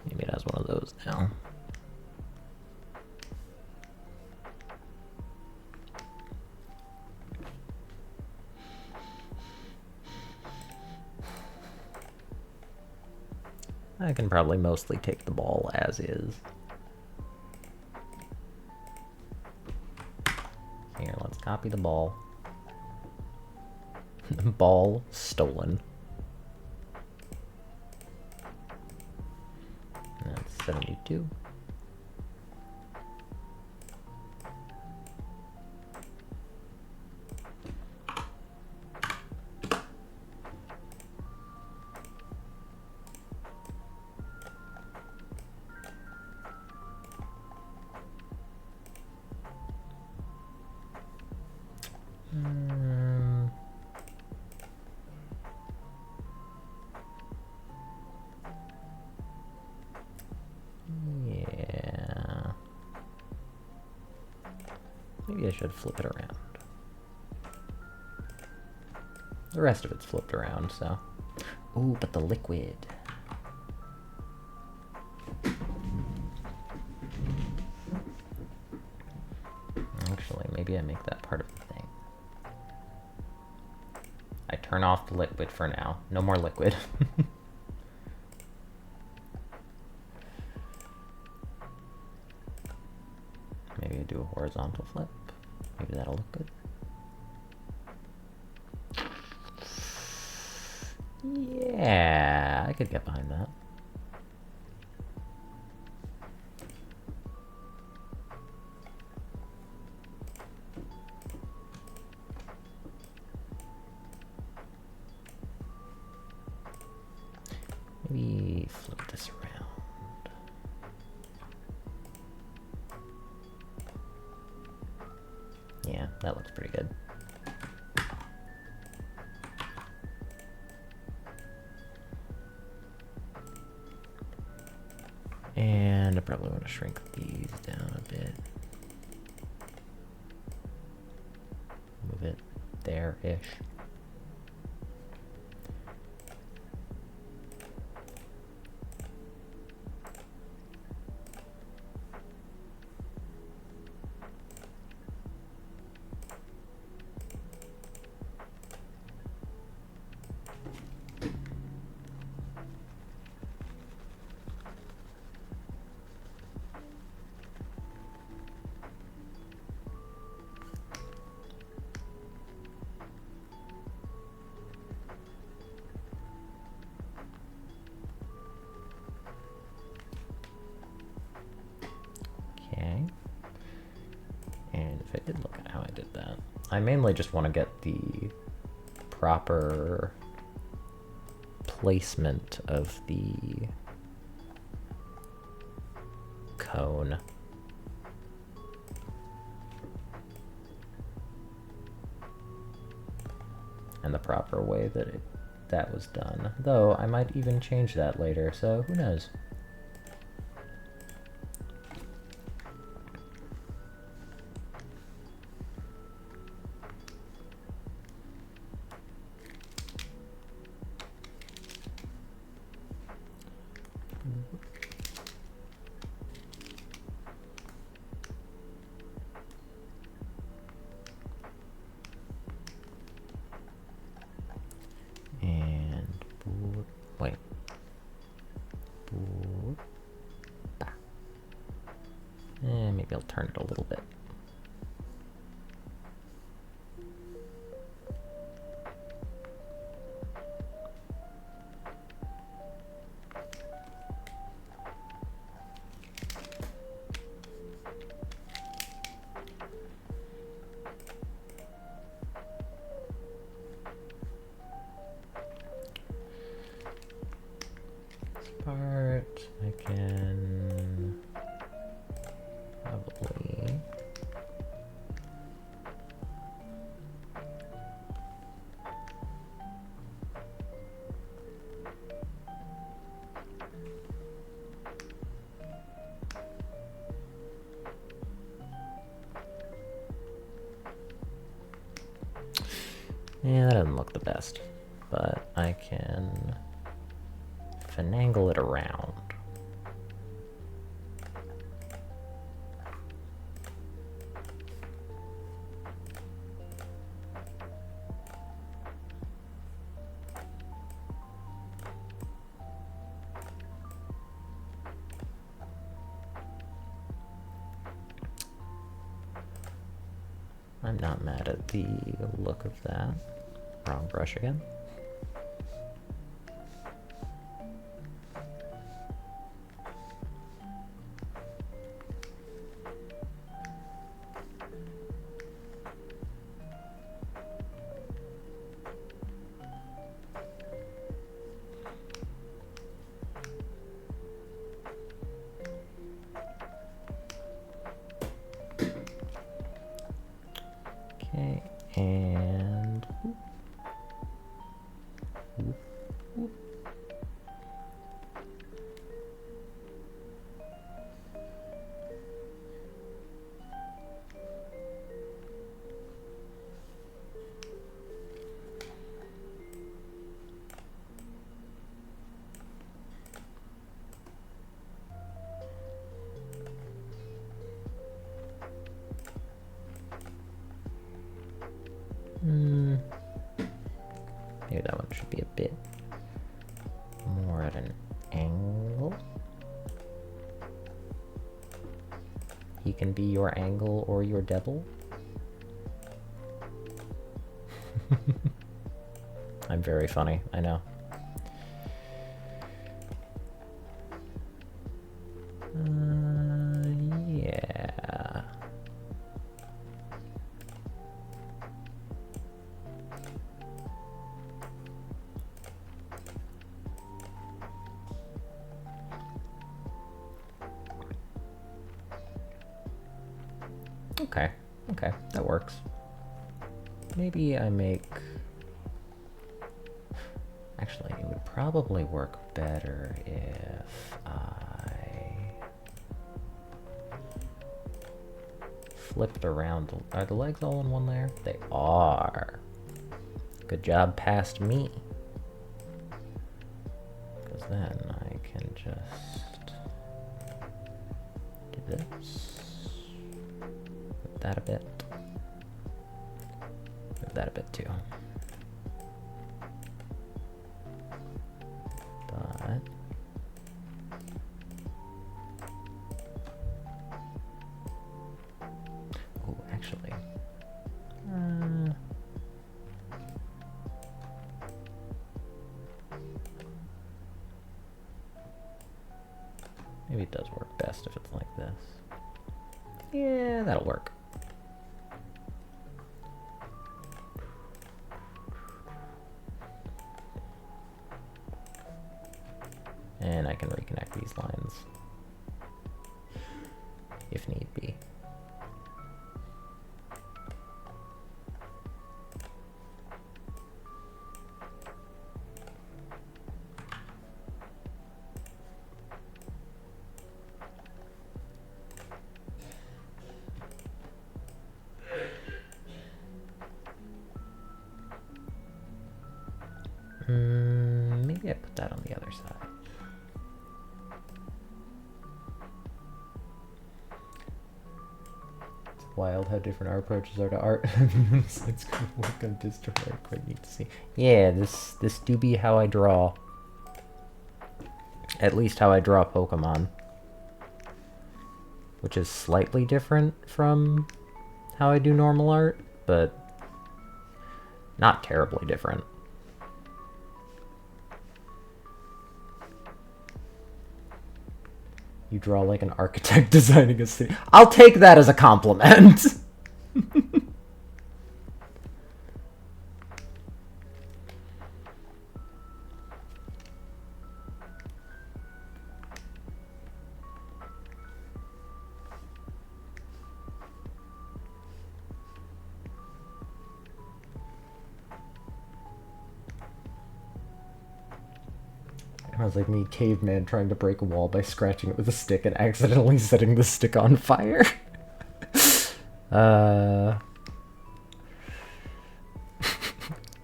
Maybe it has one of those now. I can probably mostly take the ball as is. Here, let's copy the ball. Ball stolen. That's 72. Yeah. Maybe I should flip it around. The rest of it's flipped around, so. Ooh, but the liquid. Actually, maybe I make that part of the thing. I turn off the liquid for now. No more liquid. Maybe I do a horizontal flip. Maybe that'll look good. Yeah, I could get behind that. Maybe flip this around. Yeah, that looks pretty good. And I probably want to shrink these down a bit. Move it there-ish. that. I mainly just want to get the proper placement of the cone. And the proper way that that was done. Though, I might even change that later, so who knows? Wait. Maybe I'll turn it a little bit. Part I can probably yeah, that doesn't look the best, but I can finagle it around. I'm not mad at the look of that. Wrong brush again. Okay, and maybe that one should be a bit more at an angle. He can be your angle or your devil. I'm very funny, I know. Yeah. Okay, okay, that works. Maybe I make... Actually, it would probably work better if I flipped around. Are the legs all in one layer? They are. Good job past me. Because then I can just do this. Move that a bit. Move that a bit too. But oh, actually, maybe it does work best if it's like this. Yeah, that'll work. can reconnect these lines if need be. Maybe I put that on the other side. It's wild how different our approaches are to art. It's good work on distro art, quite neat to see. Yeah, this do be how I draw. At least how I draw Pokemon. Which is slightly different from how I do normal art, but not terribly different. You draw like an architect designing a city. I'll take that as a compliment. I was like me, caveman, trying to break a wall by scratching it with a stick and accidentally setting the stick on fire.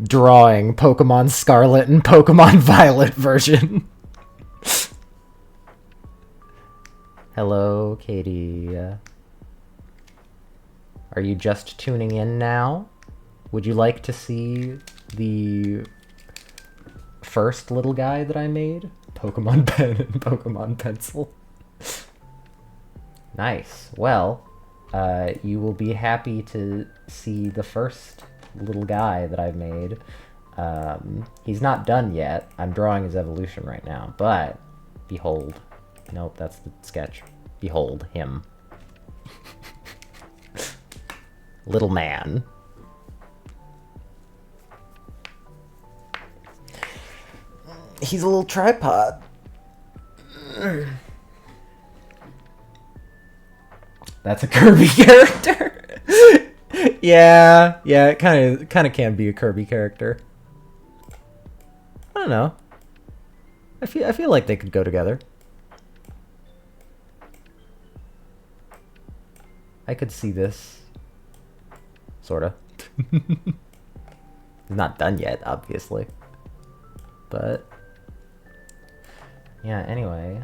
Drawing Pokemon Scarlet and Pokemon Violet version. Hello, Katie. Are you just tuning in now? Would you like to see the first little guy that I made? Pokemon pen and Pokemon pencil. Nice. Well, you will be happy to see the first little guy that I've made. He's not done yet. I'm drawing his evolution right now, but behold. Nope, that's the sketch. Behold him. Little man. He's a little tripod. That's a Kirby character. Yeah, it kind of can be a Kirby character. I don't know. I feel like they could go together. I could see this. Sorta. It's not done yet, obviously. But yeah, anyway,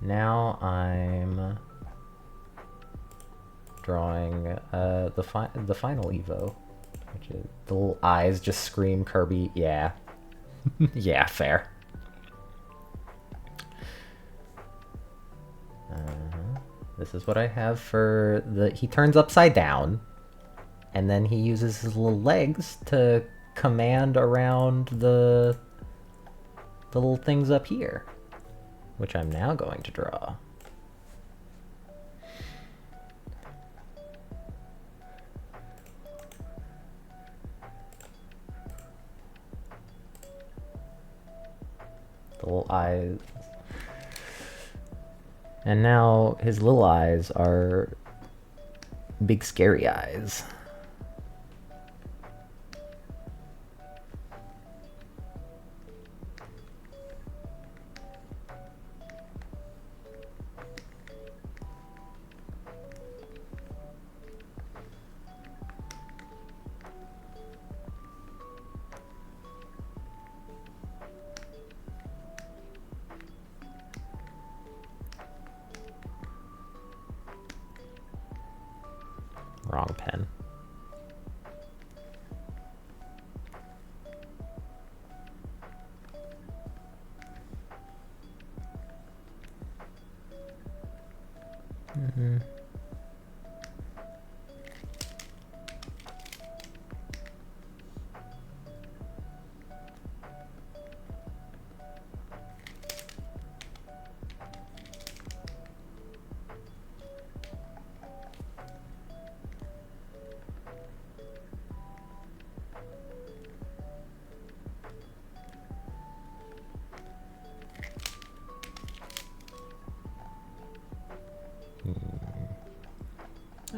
now I'm drawing the final Evo, which is the little eyes just scream Kirby. Yeah. Yeah, fair. This is what I have for the... He turns upside down, and then he uses his little legs to command around the little things up here, which I'm now going to draw. The little eyes. And now his little eyes are big scary eyes. Wrong pen.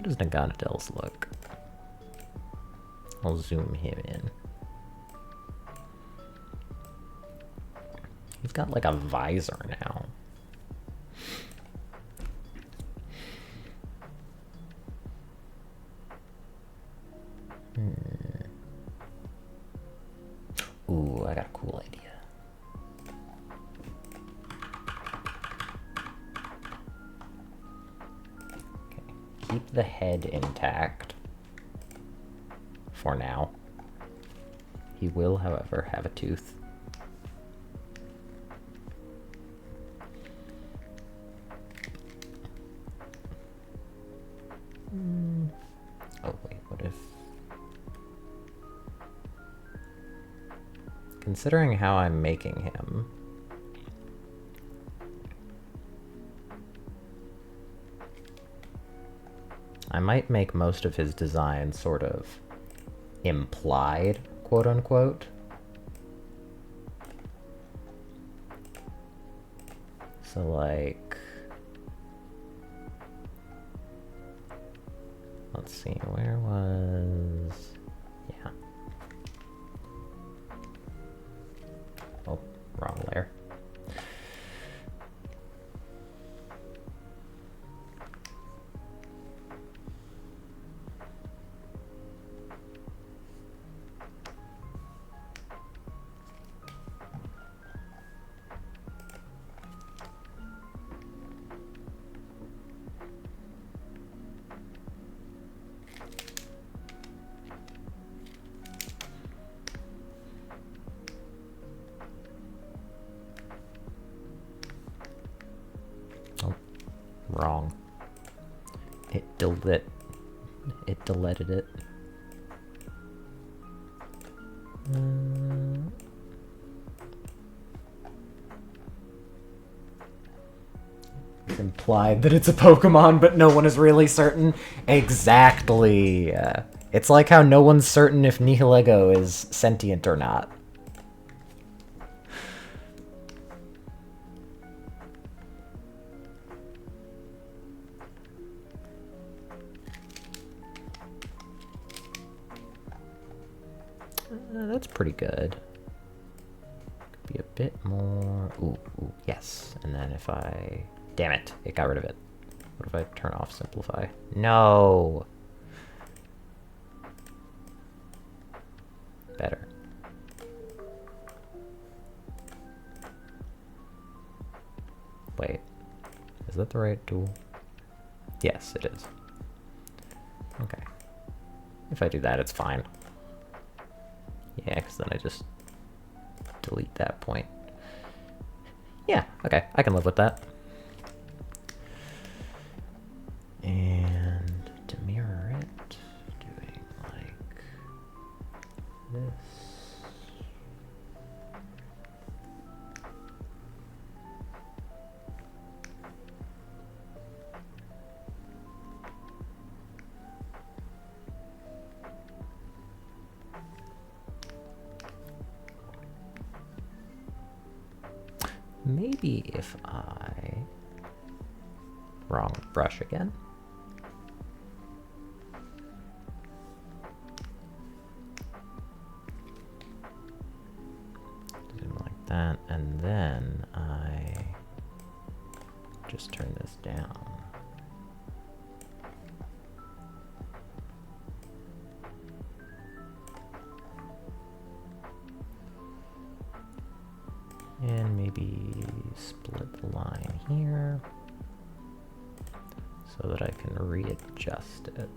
does Naganadels look? I'll zoom him in. He's got like a visor now. Ooh, I got a cool idea. Okay. Keep the head intact for now. He will, however, have a tooth. Oh wait, what if... Considering how I'm making him... I might make most of his design sort of implied, quote-unquote. So like... Let's see, where was... Yeah. Oh, wrong layer. Wrong. It deleted it. It's implied that it's a Pokemon, but no one is really certain. Exactly. It's like how no one's certain if Nihilego is sentient or not. That's pretty good. Could be a bit more... Ooh, yes. And then if I... Damn it, it got rid of it. What if I turn off Simplify? No! Better. Wait. Is that the right tool? Yes, it is. Okay. If I do that, it's fine. Yeah, because then I just delete that point. Yeah, okay, I can live with that. And to mirror it, doing like this. Maybe if I... Wrong brush again. Zoom like that, and then I just turn this down. And maybe split the line here so that I can readjust it.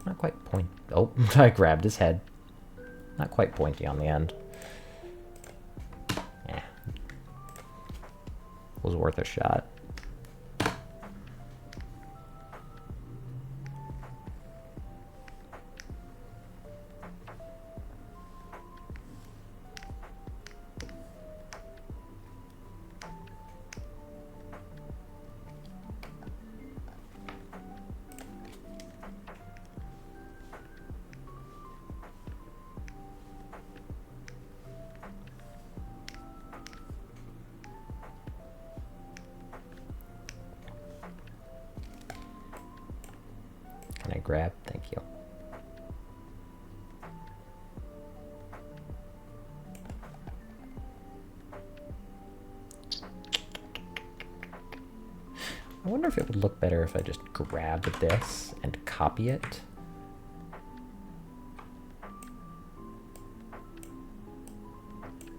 Not quite point. Oh, I grabbed his head. Not quite pointy on the end. Yeah. Was worth a shot. grab? Thank you. I wonder if it would look better if I just grabbed this and copy it.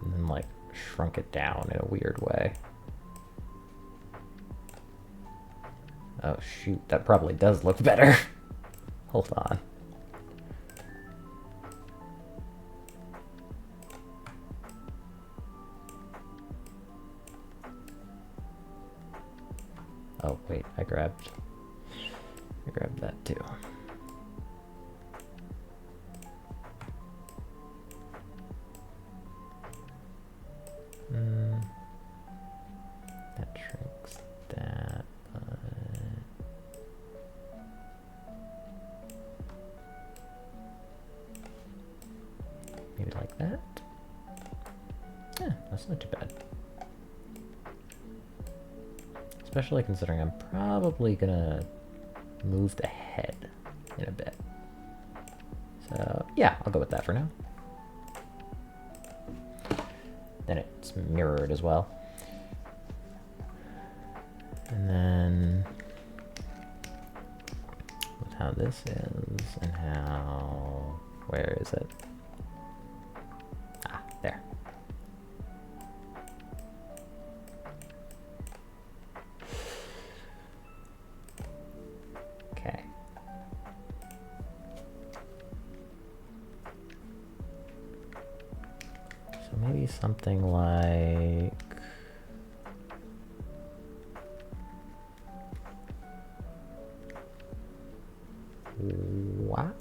And then like shrunk it down in a weird way. Oh shoot, that probably does look better. Hold on. Oh wait, I grabbed that too. That shrinks that, but maybe like that. Yeah, that's not too bad. Especially considering I'm probably gonna move the head in a bit. So yeah, I'll go with that for now. Then it's mirrored as well. And then with how this is and how, where is it? Ah, there. Okay. So maybe something like what?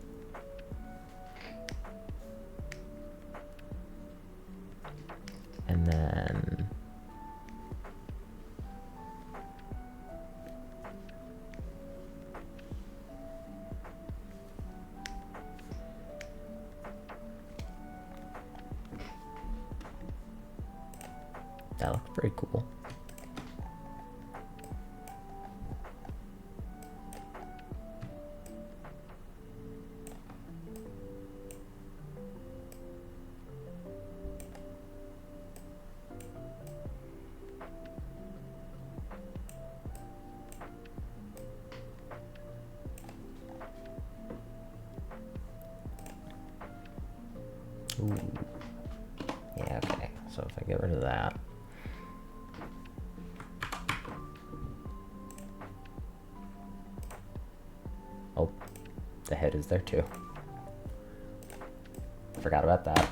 And then that looks pretty cool. Ooh. Yeah, okay. So if I get rid of that. Oh, the head is there too. Forgot about that.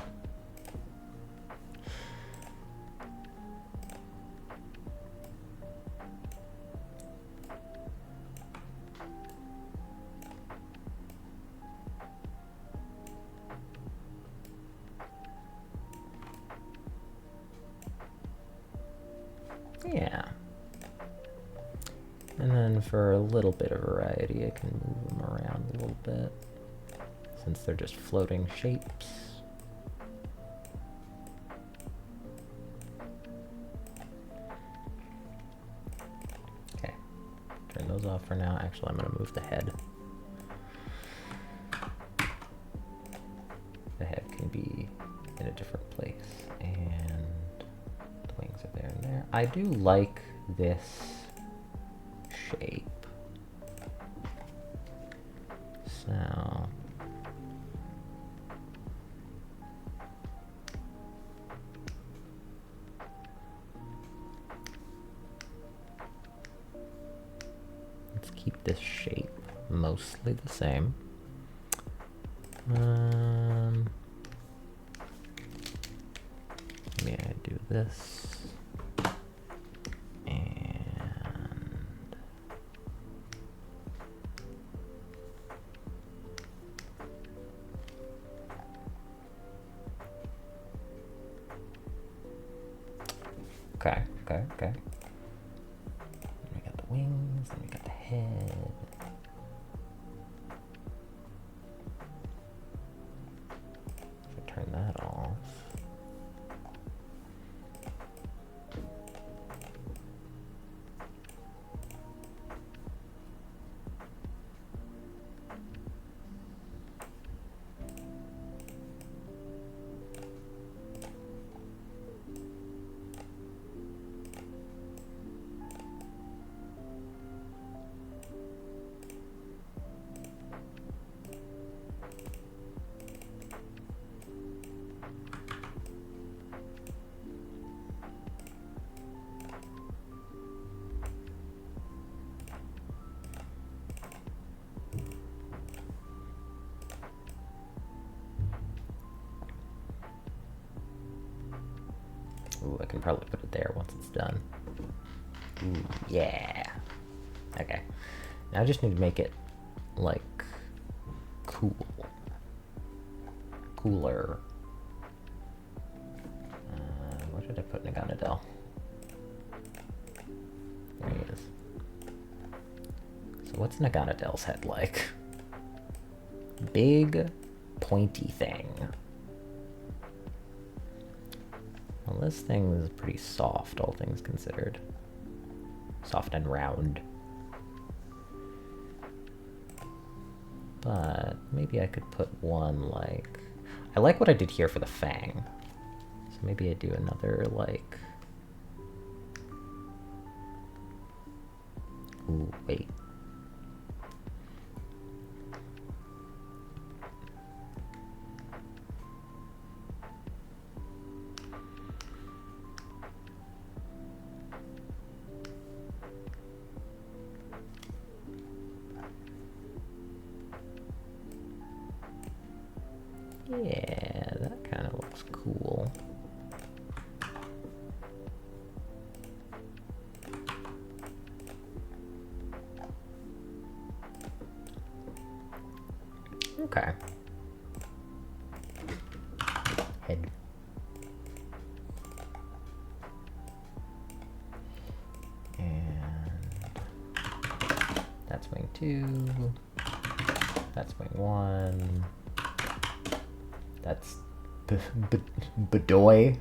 Yeah. And then for a little bit of variety, I can move them around a little bit, since they're just floating shapes. Okay, turn those off for now. Actually, I'm gonna move the head. The head can be in a different place, and the wings are there and there. I do like this shape. So let's keep this shape mostly the same. Maybe I do this. Okay. Then we got the wings, then we got the head. If I turn that off. Ooh, I can probably put it there once it's done. Ooh, yeah. Okay. Now I just need to make it, like, cool. Cooler. Where did I put Naganadel? There he is. So what's Naganadel's head like? Big, pointy thing. Well, this thing is pretty soft, all things considered. Soft and round. But maybe I could put one, like... I like what I did here for the fang. So maybe I do another, like... Ooh, wait. Yeah, that kind of looks cool. Okay. Head. And that's wing 2. That's wing 1. That's Bedoy.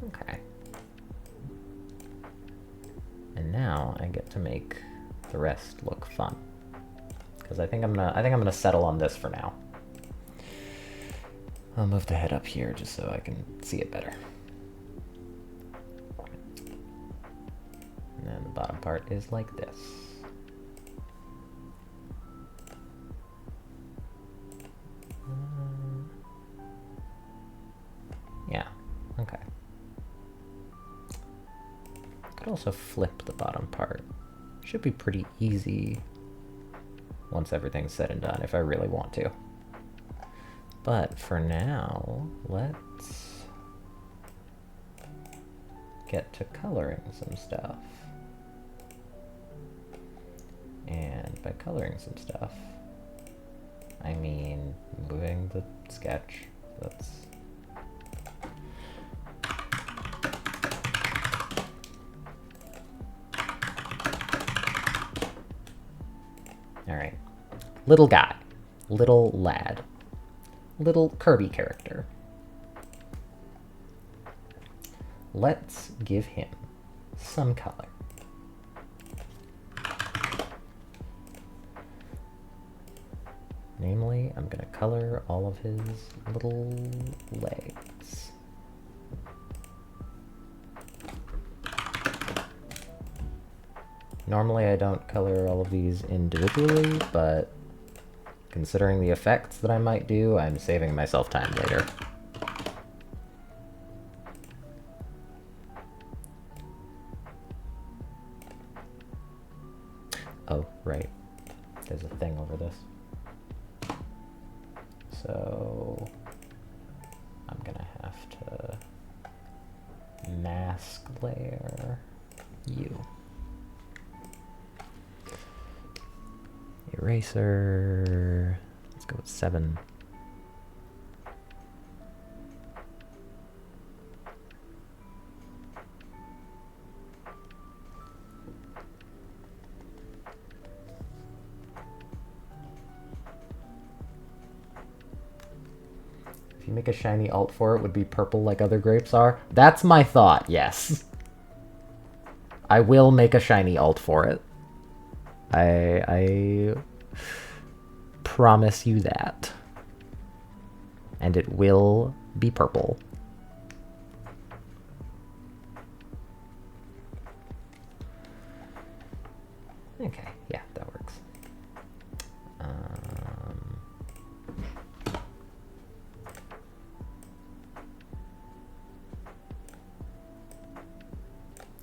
Okay. And now I get to make the rest look fun. Because I think I'm gonna settle on this for now. I'll move the head up here just so I can see it better. And then the bottom part is like this. Yeah, okay. Could also flip the bottom part. Should be pretty easy once everything's said and done, if I really want to. But for now, let's get to coloring some stuff. And by coloring some stuff, I mean moving the sketch. That's all right. Little guy, little lad, little Kirby character. Let's give him some color. Namely, I'm gonna color all of his little legs. Normally I don't color all of these individually, but considering the effects that I might do, I'm saving myself time later. Oh, right. There's a thing over this. So I'm gonna have to mask layer you. Eraser. Let's go with 7. If you make a shiny alt for it, would be purple like other grapes are. That's my thought, yes. I will make a shiny alt for it. I promise you that. And it will be purple. Okay, yeah, that works.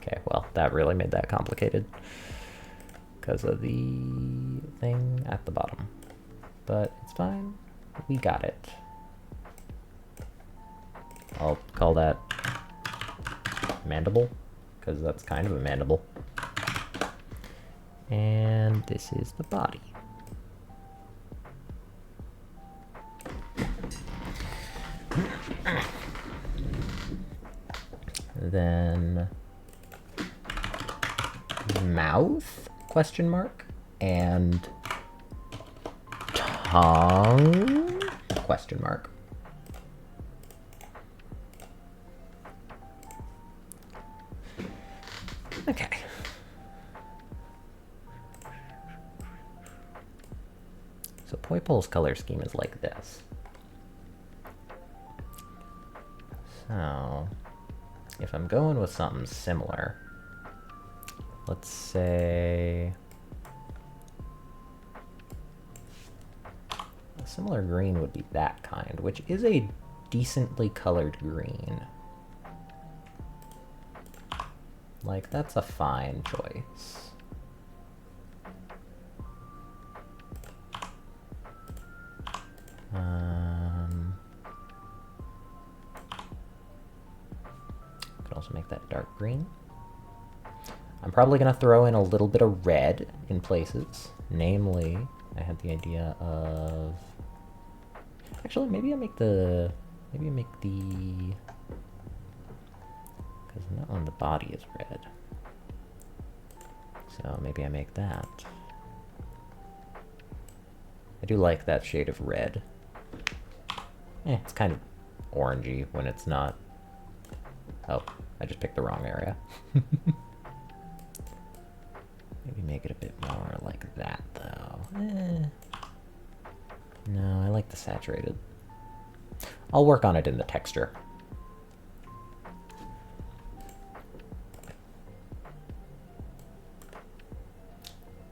Okay, well, that really made that complicated because of the thing at the bottom. but it's fine. We got it. I'll call that mandible, because that's kind of a mandible. And this is the body. Then mouth, question mark, and tongue, question mark. Okay. So Poipol's color scheme is like this. So if I'm going with something similar, let's say a similar green would be that kind, which is a decently colored green. Like, that's a fine choice. Could also make that dark green. I'm probably gonna throw in a little bit of red in places. Namely, I had the idea of... Actually, maybe I make the... Because in that one, the body is red. So maybe I make that. I do like that shade of red. It's kind of orangey when it's not. Oh, I just picked the wrong area. Maybe make it a bit more like that, though. No, I like the saturated. I'll work on it in the texture.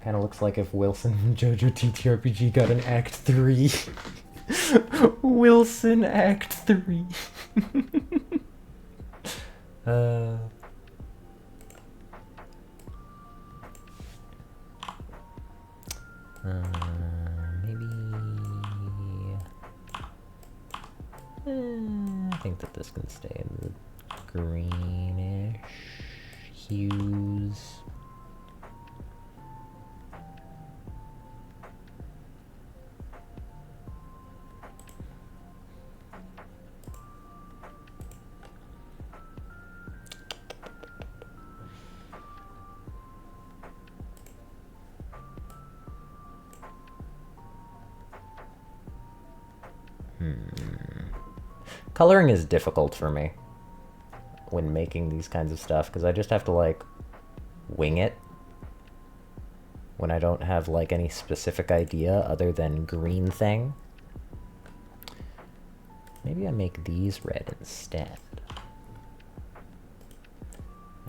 Kind of looks like if Wilson from JoJo TTRPG got an Act 3. Wilson Act 3. Maybe... I think that this can stay in the greenish hues. Coloring is difficult for me when making these kinds of stuff, because I just have to, like, wing it when I don't have, like, any specific idea other than green thing. Maybe I make these red instead.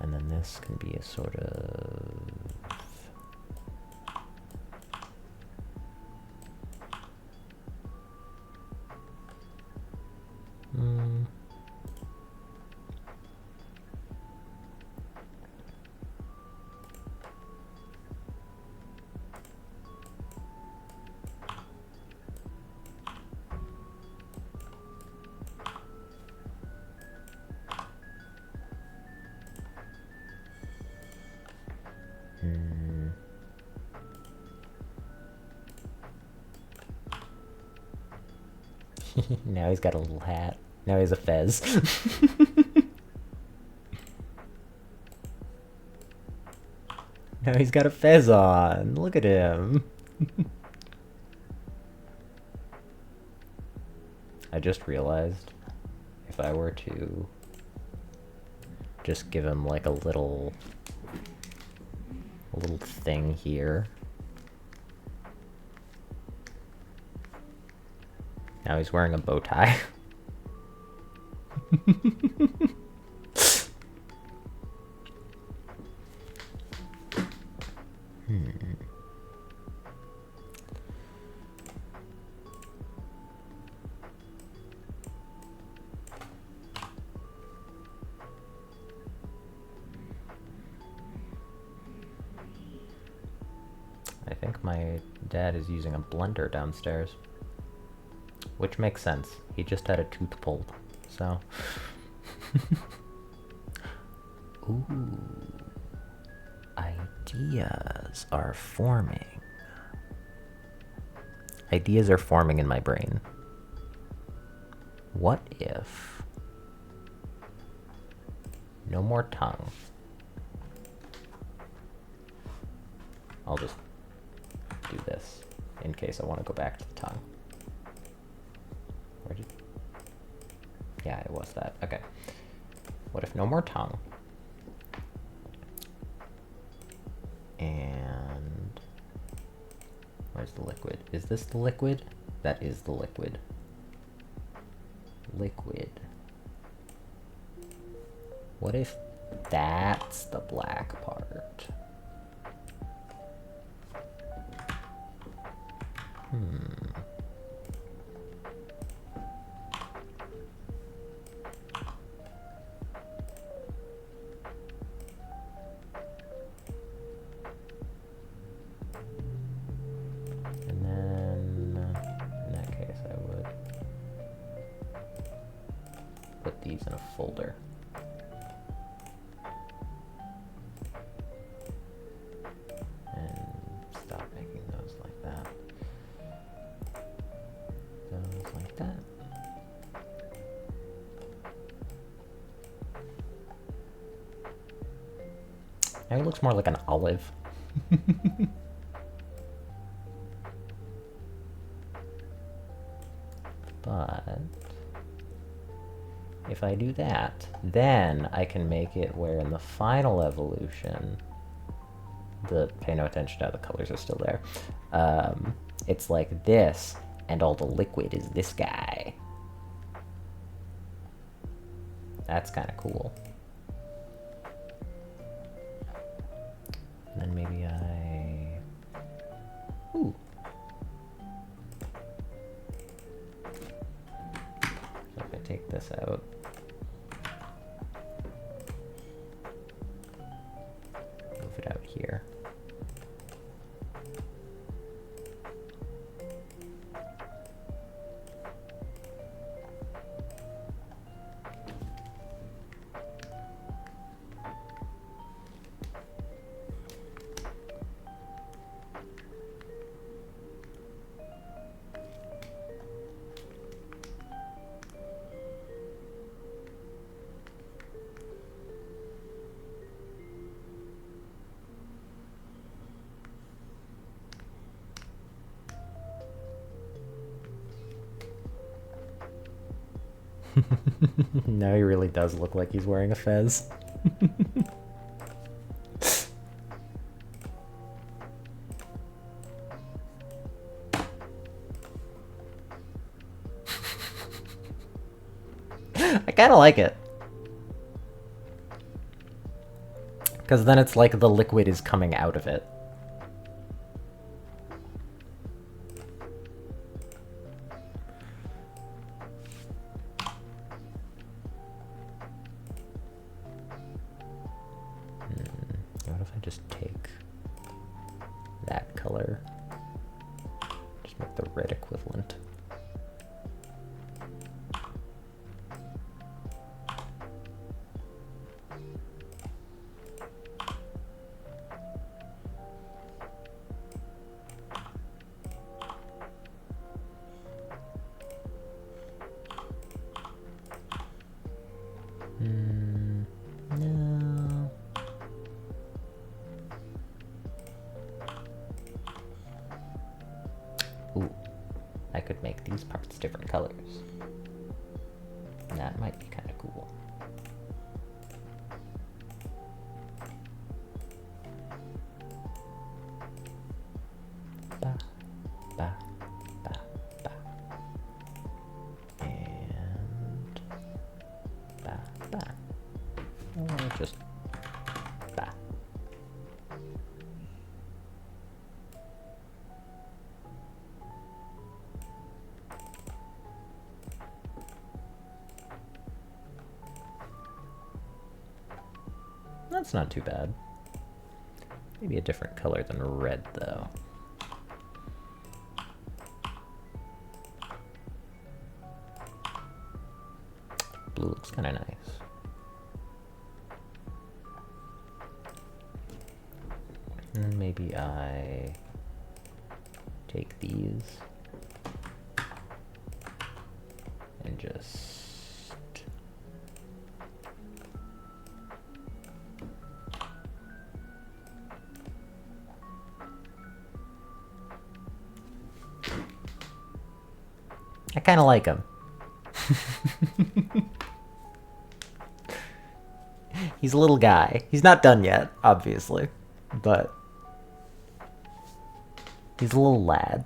And then this can be a sort of... Now he's got a little hat. Now he has a fez. Now he's got a fez on. Look at him. I just realized if I were to just give him like a little thing here. Now he's wearing a bow tie. I think my Dad is using a blender downstairs. Which makes sense. He just had a tooth pulled, so... Ooh. Ideas are forming. Ideas are forming in my brain. What if... No more tongue. I'll just do this in case I want to go back to the tongue. Where did... Yeah, it was that. Okay. What if no more tongue? And... Where's the liquid? Is this the liquid? That is the liquid. Liquid. What if that's the black part? And then, in that case, I would put these in a folder. And stop making those like that. Those like that. Now it looks more like an olive. But if I do that, then I can make it where in the final evolution, pay no attention to how the colors are still there. It's like this, and all the liquid is this guy. That's kind of cool. And then maybe ooh. So if I take this out, move it out here. Now he really does look like he's wearing a fez. I kind of like it. Because then it's like the liquid is coming out of it. What if I just take that color, just make the red equivalent? No. Ooh, I could make these parts different colors. That might be kind of cool. Ba, ba, ba, ba. And ba, ba. Or just ba. That's not too bad. Maybe a different color than red, though. blue looks kind of nice. And maybe I take these and just... I kind of like him. He's a little guy. He's not done yet, obviously, but he's a little lad.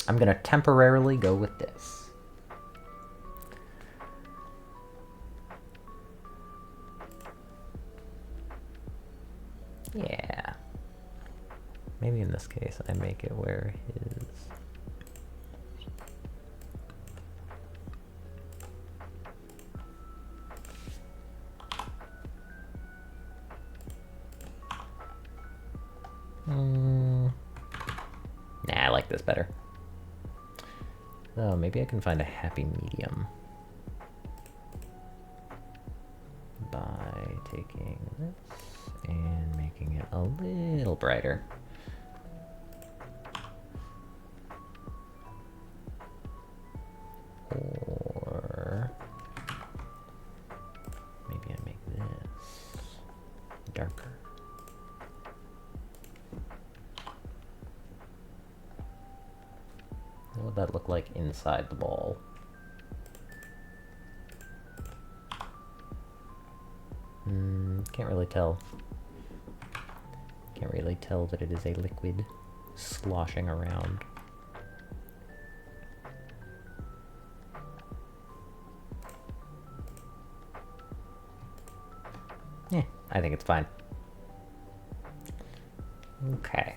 I'm gonna temporarily go with this. Yeah. Maybe in this case I make it where his... Nah, I like this better. Oh, maybe I can find a happy medium by taking this and making it a little brighter. Or maybe I make this darker. What would that look like inside the ball? Can't really tell. Can't really tell that it is a liquid sloshing around. Yeah, I think it's fine. Okay.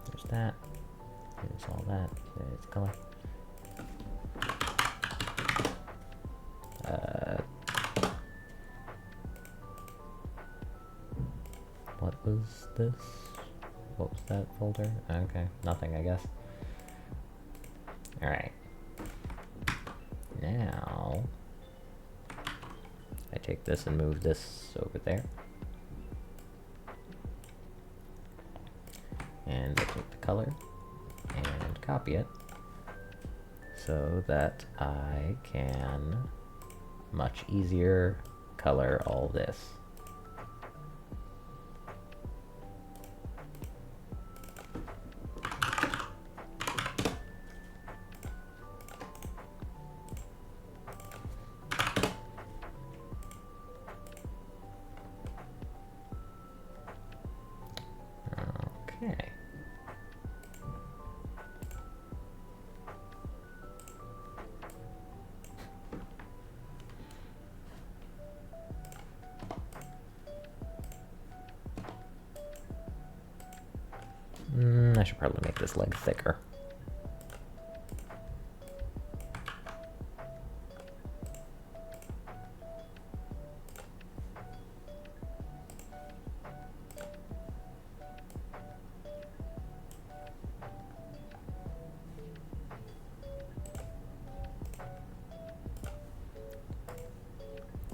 There's that. There's all that. There's color. What was this? What was that folder? Okay, nothing, I guess. Alright. Now, I take this and move this over there. And I take the color and copy it so that I can much easier color all this. Okay. I should probably make this leg thicker.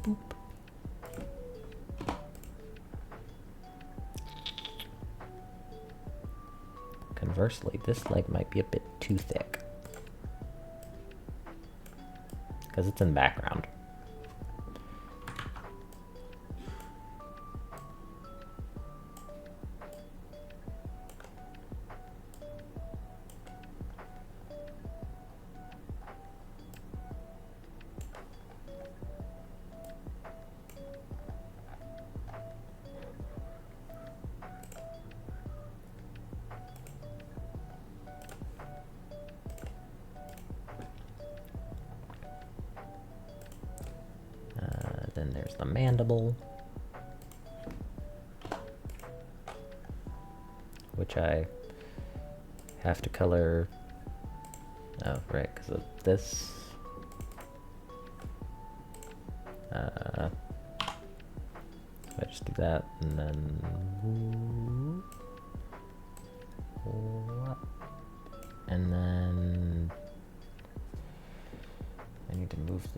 Boop. Conversely, this leg might be a bit too thick because it's in the background. Then there's the mandible, which I have to color. Oh, right, because of this. I just do that, and then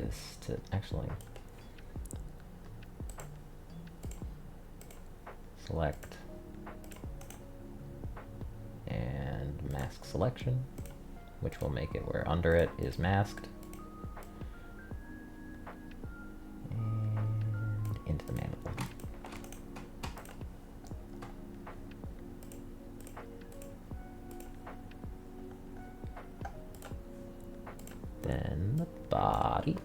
this to actually select and mask selection, which will make it where under it is masked. And into the mandible. Then the body.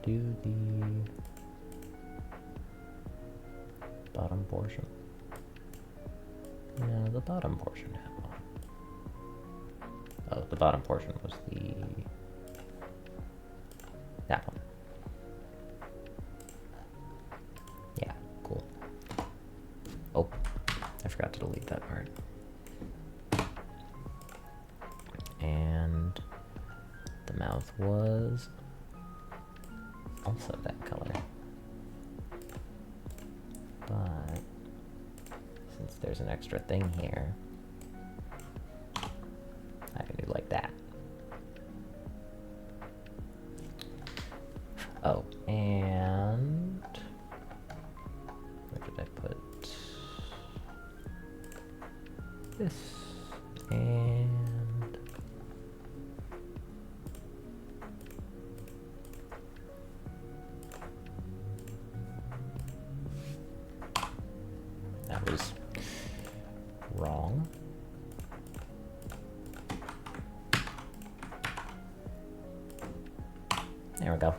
Do the bottom portion. No, the bottom portion had one. Oh, the bottom portion was that one. Yeah, cool. Oh, I forgot to delete that part. And the mouth was also that color. But since there's an extra thing here, I can do like that. Oh, and where did I put this? And that was wrong. There we go.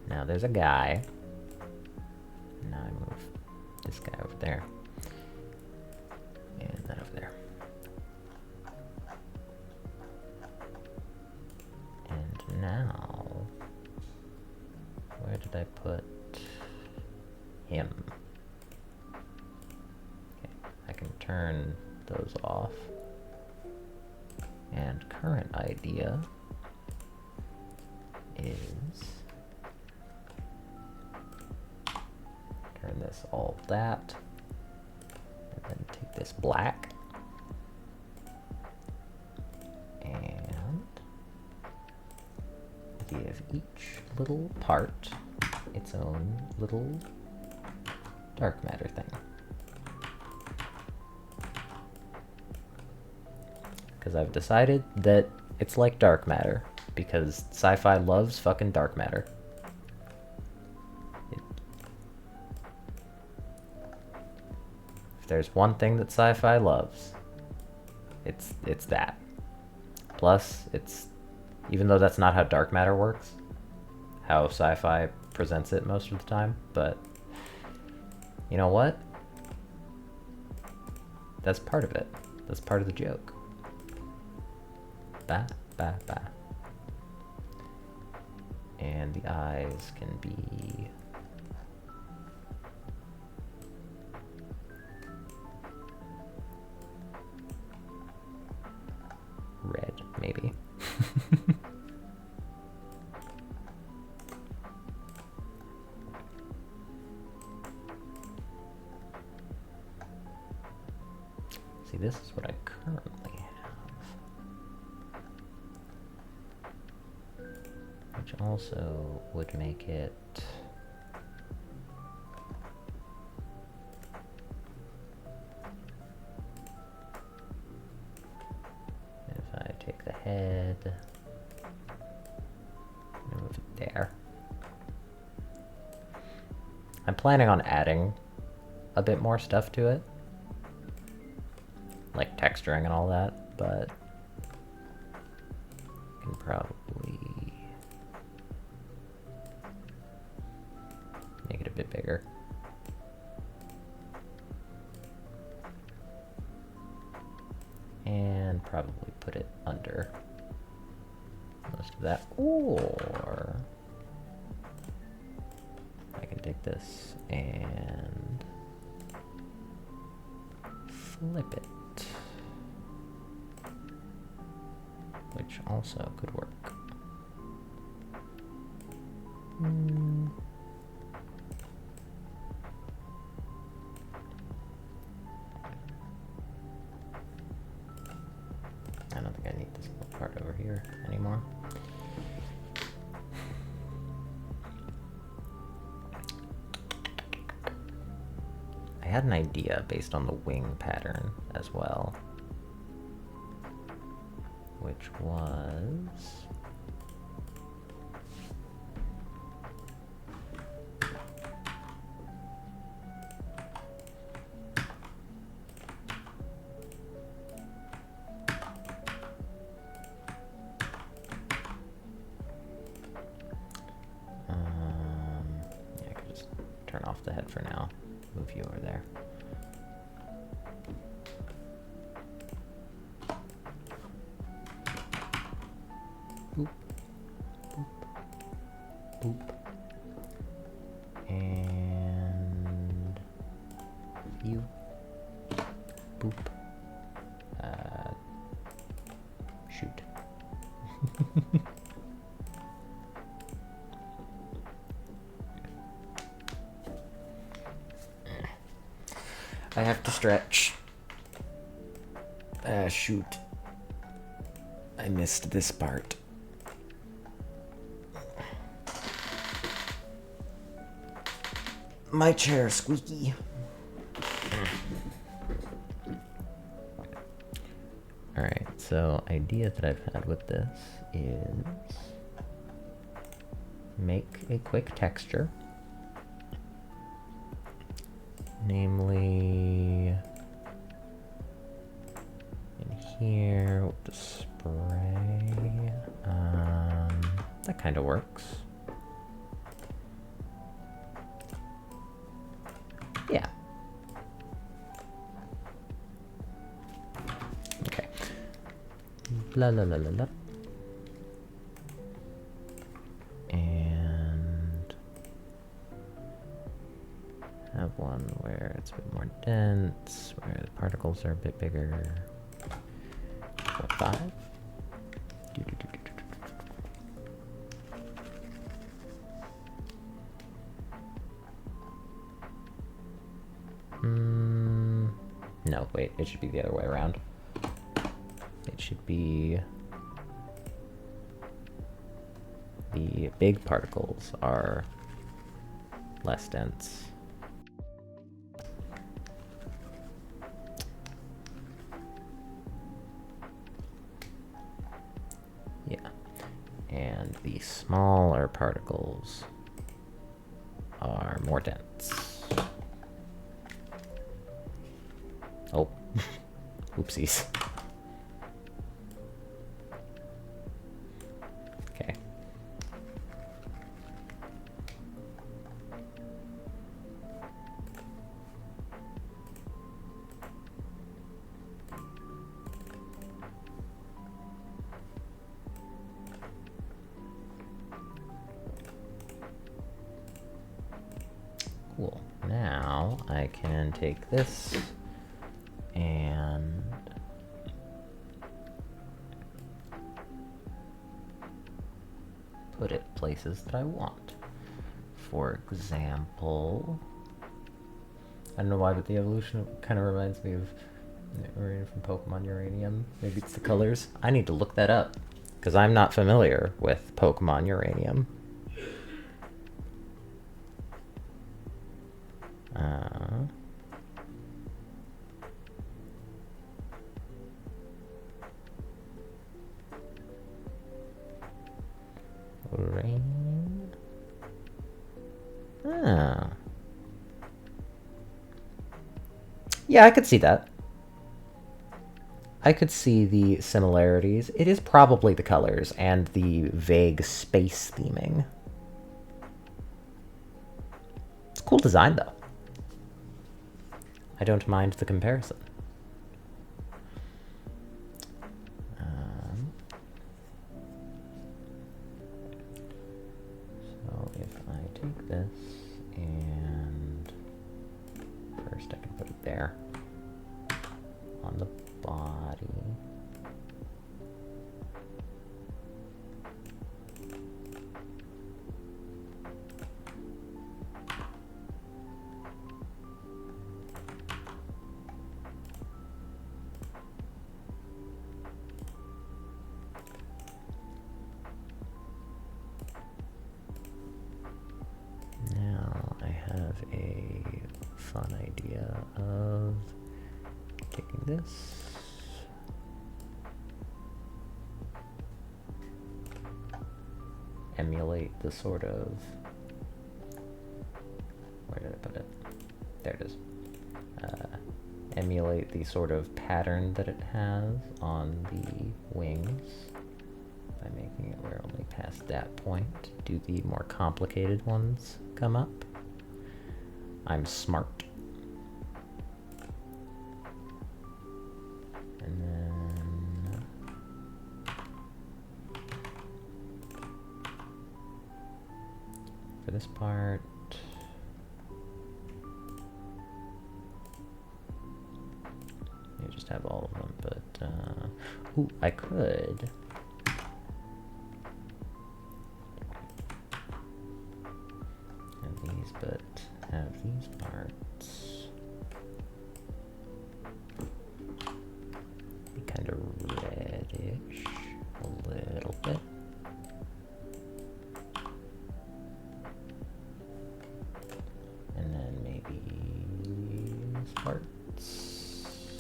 Now there's a guy. Now I move this guy over there. And that over there. And now, where did I put him? Okay, I can turn those off. And current idea is turn this all that, and then take this black and give each little part its own little dark matter thing. Because I've decided that it's like dark matter, because sci-fi loves fucking dark matter. If there's one thing that sci-fi loves, it's that. Plus, it's, even though that's not how dark matter works, how sci-fi presents it most of the time, but you know what? That's part of it. That's part of the joke. Ba, ba, ba. And the eyes can be red, maybe. See, this is what I currently have, which also would make it if I take the head and move it there. I'm planning on adding a bit more stuff to it, like texturing and all that, but I can probably make it a bit bigger. And probably put it under most of that. Or I can take this and flip it, which also could work. I don't think I need this little part over here anymore. I had an idea based on the wing pattern as well, which was yeah, I could just turn off the head for now. Move you over there. Boop, boop, boop, and you, boop, shoot. I have to stretch. Shoot. I missed this part. My chair, squeaky. Alright, so idea that I've had with this is make a quick texture. Namely, in here with the spray. That kind of works. Yeah. Okay. La la la la la. And have one where it's a bit more dense, where the particles are a bit bigger. 5. No, wait, it should be the other way around. It should be the big particles are less dense. Yeah. And the smaller particles are more dense. Oh, oopsies. Okay. Cool. Now I can take this and put it places that I want. For example, I don't know why, but the evolution kind of reminds me of Uranium from Pokemon Uranium. Maybe it's the colors. I need to look that up because I'm not familiar with Pokemon Uranium. Rain. Ah. Yeah, I could see that. I could see the similarities. It is probably the colors and the vague space theming. It's a cool design, though. I don't mind the comparison. First, I can put it there. On the body. Now I have a fun idea of taking this. Emulate the sort of, where did I put it? There it is. Emulate the sort of pattern that it has on the wings by making it where only past that point do the more complicated ones come up. I'm smart. And then for this part, you just have all of them, but ooh, I could have these, but have these parts be kind of reddish a little bit. And then maybe these parts.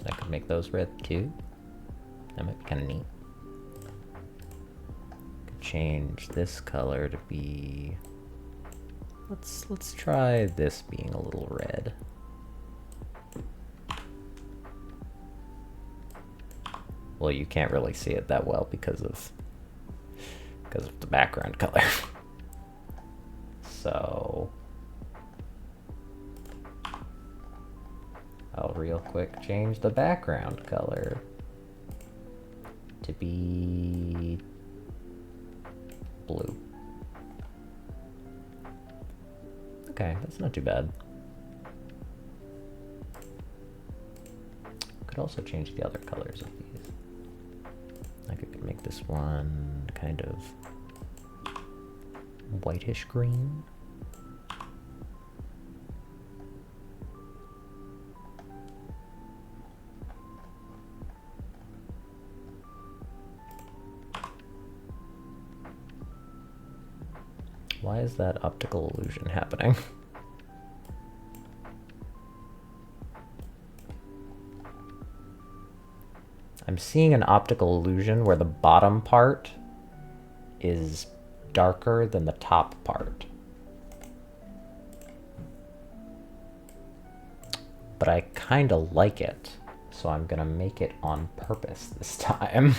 I could make those red too. That might be kind of neat. Could change this color to be. Let's try this being a little red. Well, you can't really see it that well because of the background color. So I'll real quick change the background color to be blue. Okay, that's not too bad. Could also change the other colors of these. I could make this one kind of whitish green. Why is that optical illusion happening? I'm seeing an optical illusion where the bottom part is darker than the top part. But I kind of like it, so I'm gonna make it on purpose this time.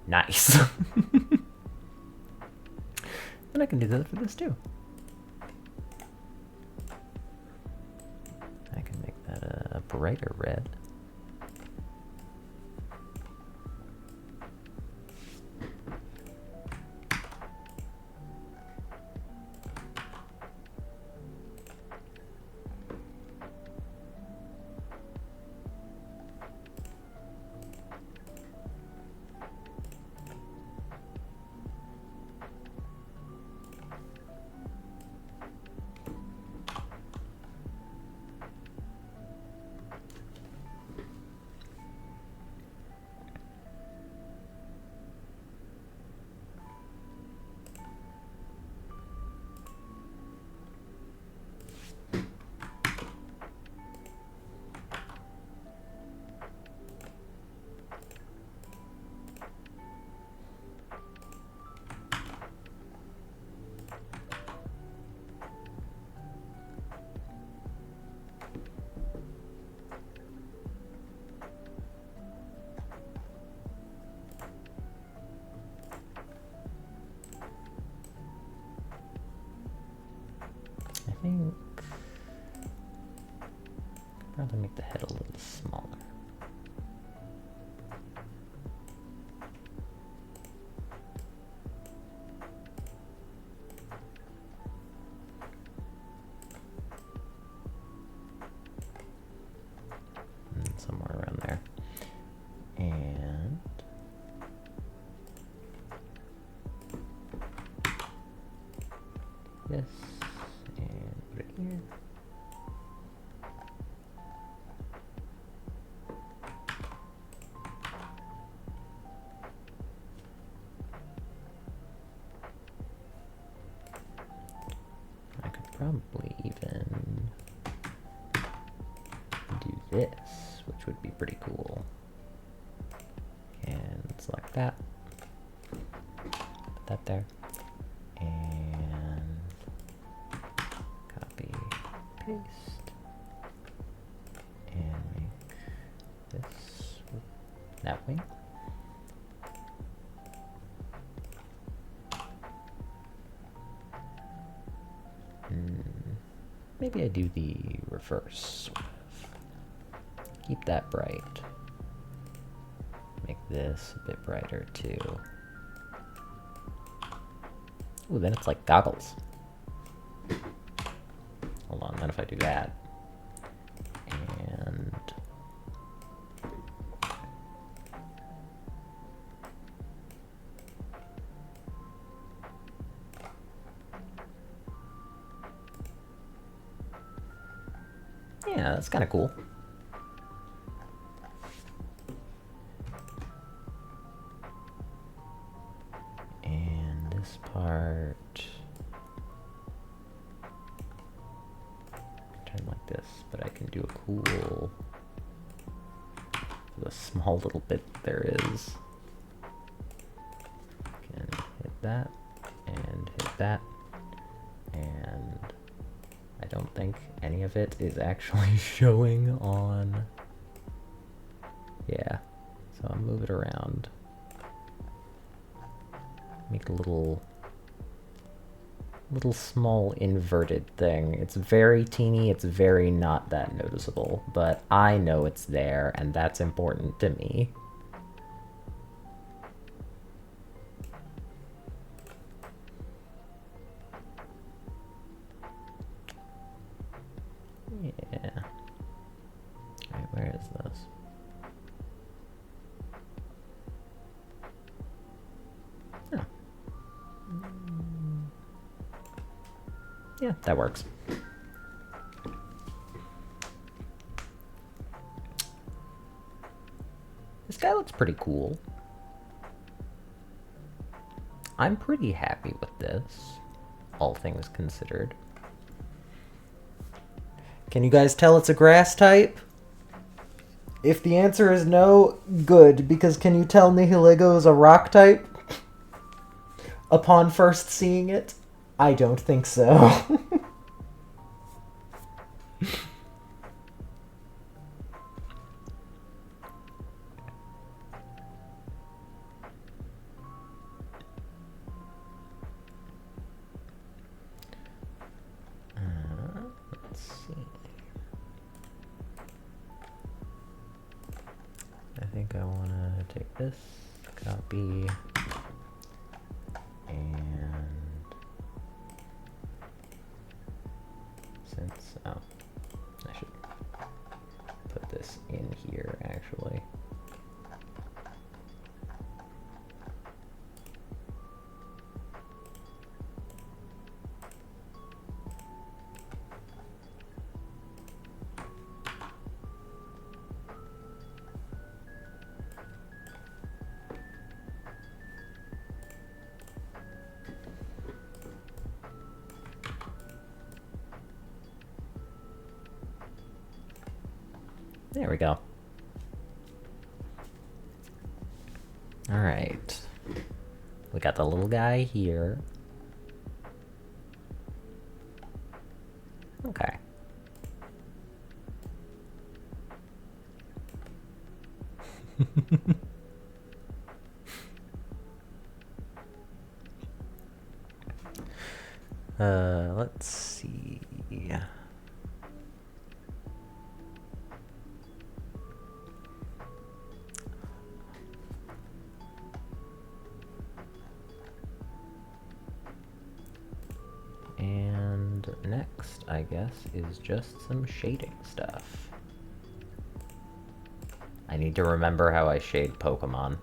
Nice. And I can do that for this too. I can make that a brighter red. Probably make the head a little smaller. Somewhere around there. And this, and put it here. I could probably even do this, which would be pretty cool. And select that. Put that there. And copy, paste. And make this that way. Maybe I do the reverse, sort of. Keep that bright. Make this a bit brighter too. Ooh, then it's like goggles. Hold on, then if I do that. And yeah, that's kind of cool. And this part, turn like this, but I can do a cool, the small little bit there is. Can hit that, and hit that, and I don't think any of it is actually showing on. Yeah, so I'll move it around. Make a little small inverted thing. It's very teeny, it's very not that noticeable, but I know it's there, and that's important to me. Yeah. Alright, where is this? Oh. Yeah, that works. This guy looks pretty cool. I'm pretty happy with this, all things considered. Can you guys tell it's a grass type? If the answer is no, good, because can you tell Nihilego is a rock type? Upon first seeing it? I don't think so. Let's see. I think I want to take this, copy, and since, oh, I should put this in here actually. There we go. All right. We got the little guy here. Okay. Let's see. I guess, is just some shading stuff. I need to remember how I shade Pokemon.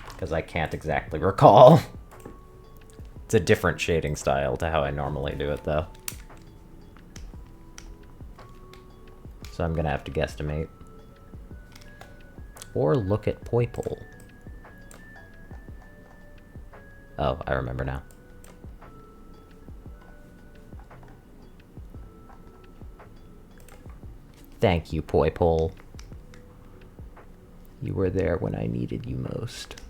Because I can't exactly recall. It's a different shading style to how I normally do it, though. So I'm gonna have to guesstimate. Or look at Poipole. Oh, I remember now. Thank you, Poipole. You were there when I needed you most.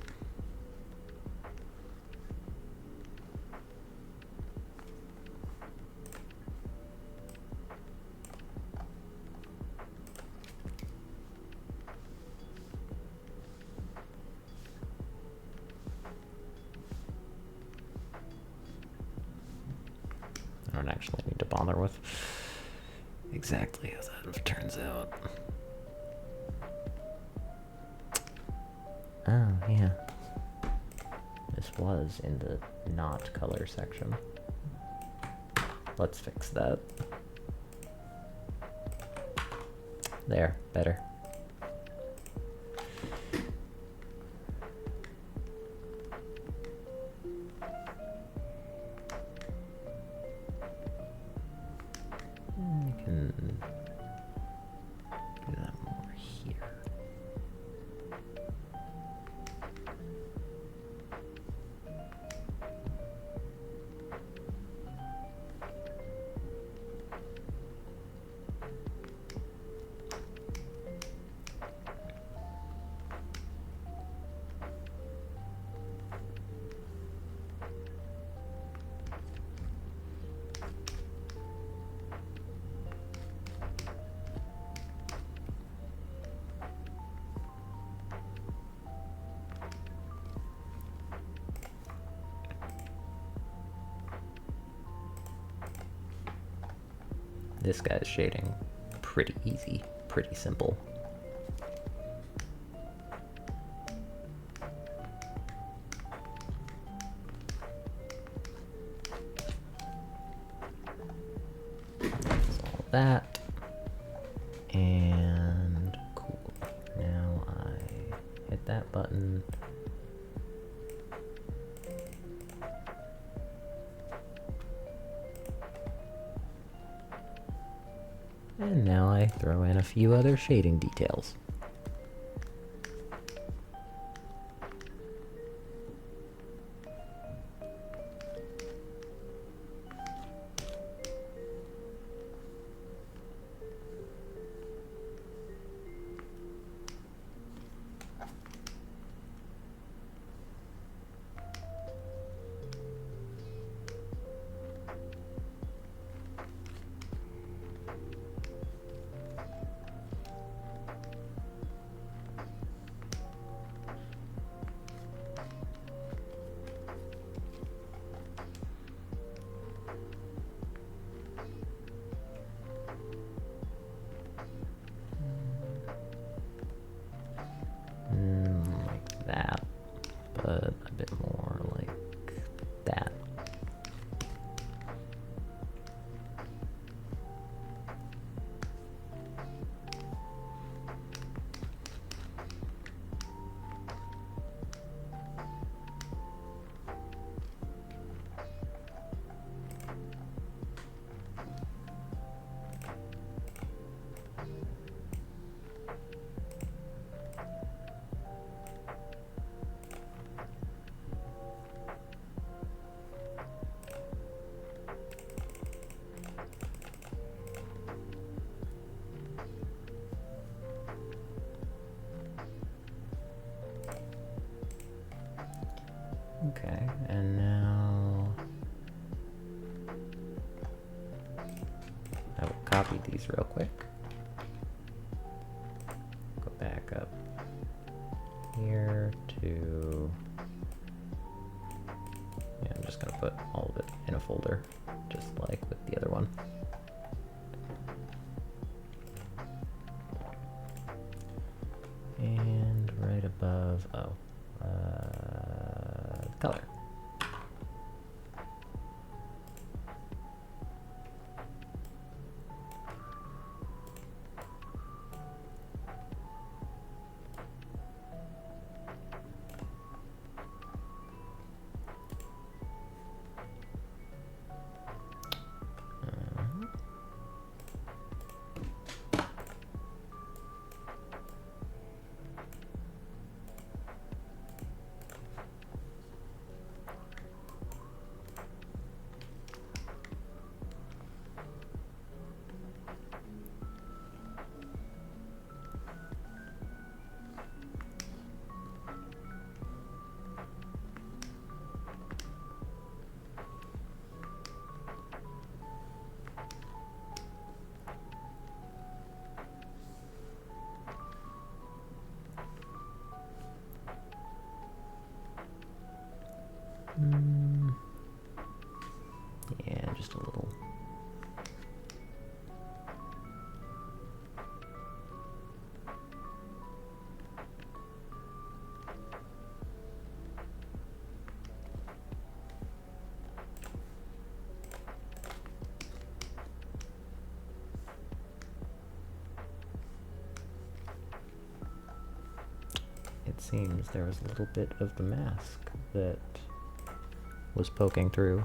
I don't actually need to bother with exactly how that turns out. Oh, yeah. This was in the not color section. Let's fix that. There, better. I can do that more here. This guy's shading pretty easy, pretty simple. That's all that. And cool. Now I hit that button. And now I throw in a few other shading details. Like that, but a bit more like that. Okay, and now I will copy these real quick. Go back up here to, yeah, I'm just gonna put all of it in a folder, just like with the other one. And right above, color. seems there was a little bit of the mask that was poking through.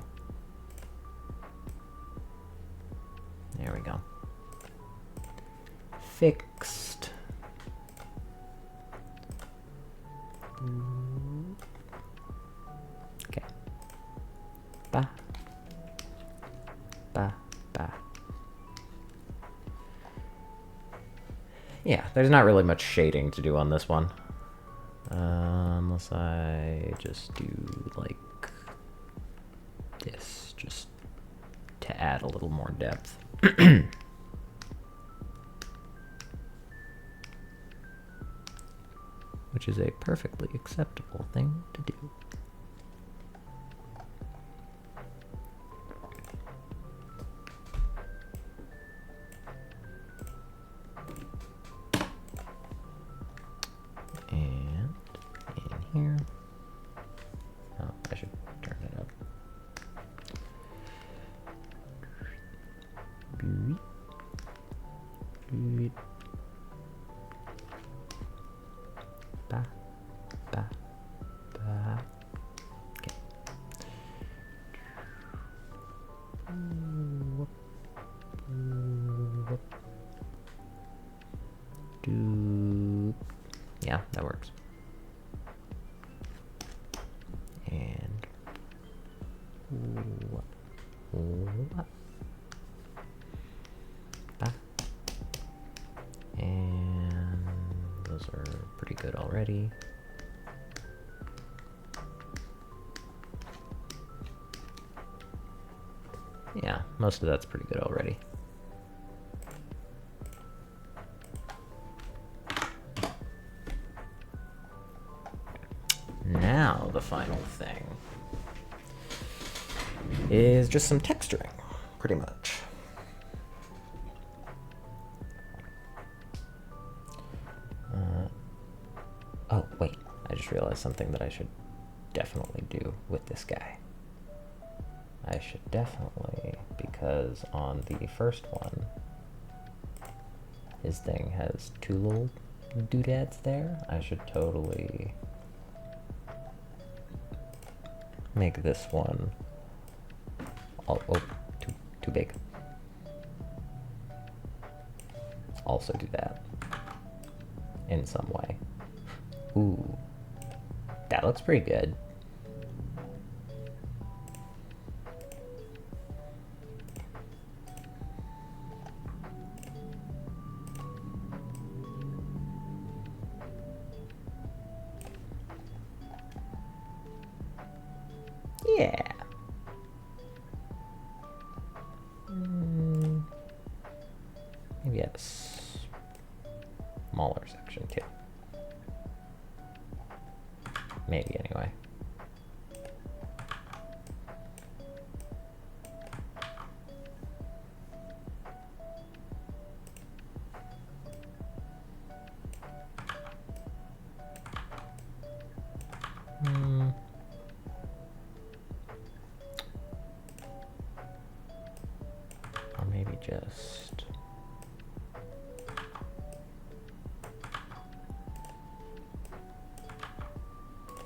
There we go. Fixed. Okay. Ba. Ba. Ba. Yeah, there's not really much shading to do on this one. Unless I just do like this, just to add a little more depth. Which is a perfectly acceptable thing to do. And in here. Oh, I should turn it up. Ba, ba, ba. Okay. Yeah, that works. And and those are pretty good already. Yeah, most of that's pretty good already. Now the final thing is just some texturing, pretty much. Oh, wait, I just realized something that I should definitely do with this guy. I should definitely, because on the first one, his thing has two little doodads there. I should totally make this one too big. Also do that in some way. Ooh, that looks pretty good. Yeah. Maybe a smaller section too. Maybe anyway. Or maybe just...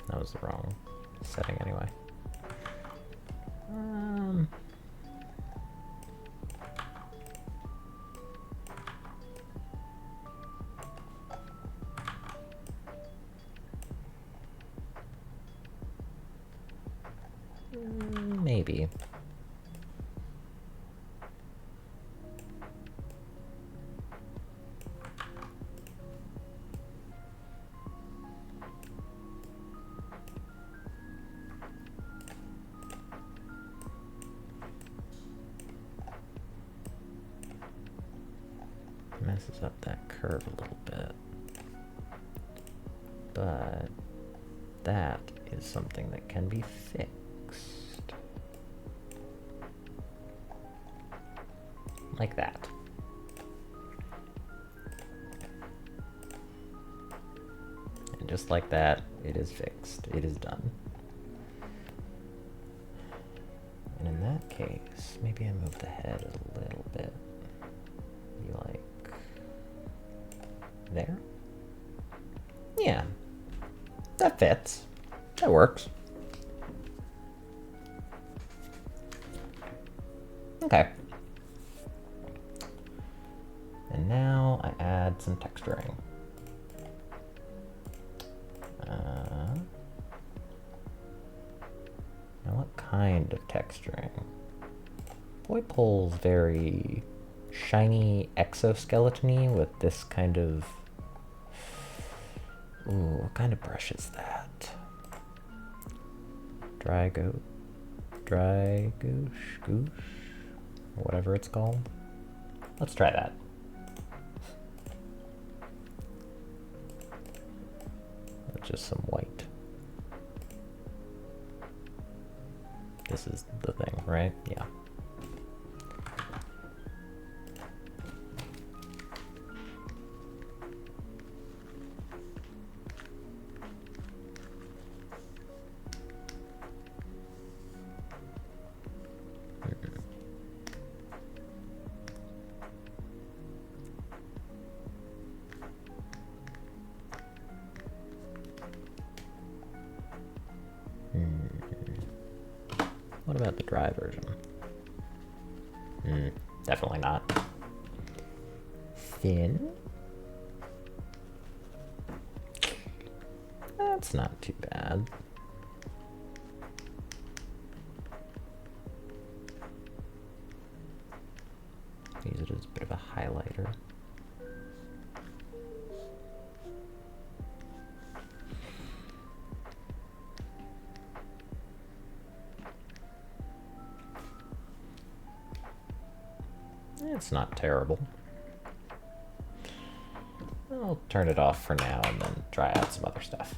That was the wrong setting anyway. Maybe. Messes up that curve a little bit. But that is something that can be fixed. Like that. And just like that, it is fixed. It is done. And in that case, maybe I move the head a little bit. Maybe like there? Yeah. That fits. That works. Okay. And now I add some texturing. Now what kind of texturing? Voidpole's very shiny exoskeleton-y with this kind of... Ooh, what kind of brush is that? Dry goosh? Whatever it's called. Let's try that. With just some white. This is the thing, right? Yeah. What about the dry version? Definitely not. Thin? That's not too bad. Use it as a bit of a highlighter. It's not terrible. I'll turn it off for now and then try out some other stuff.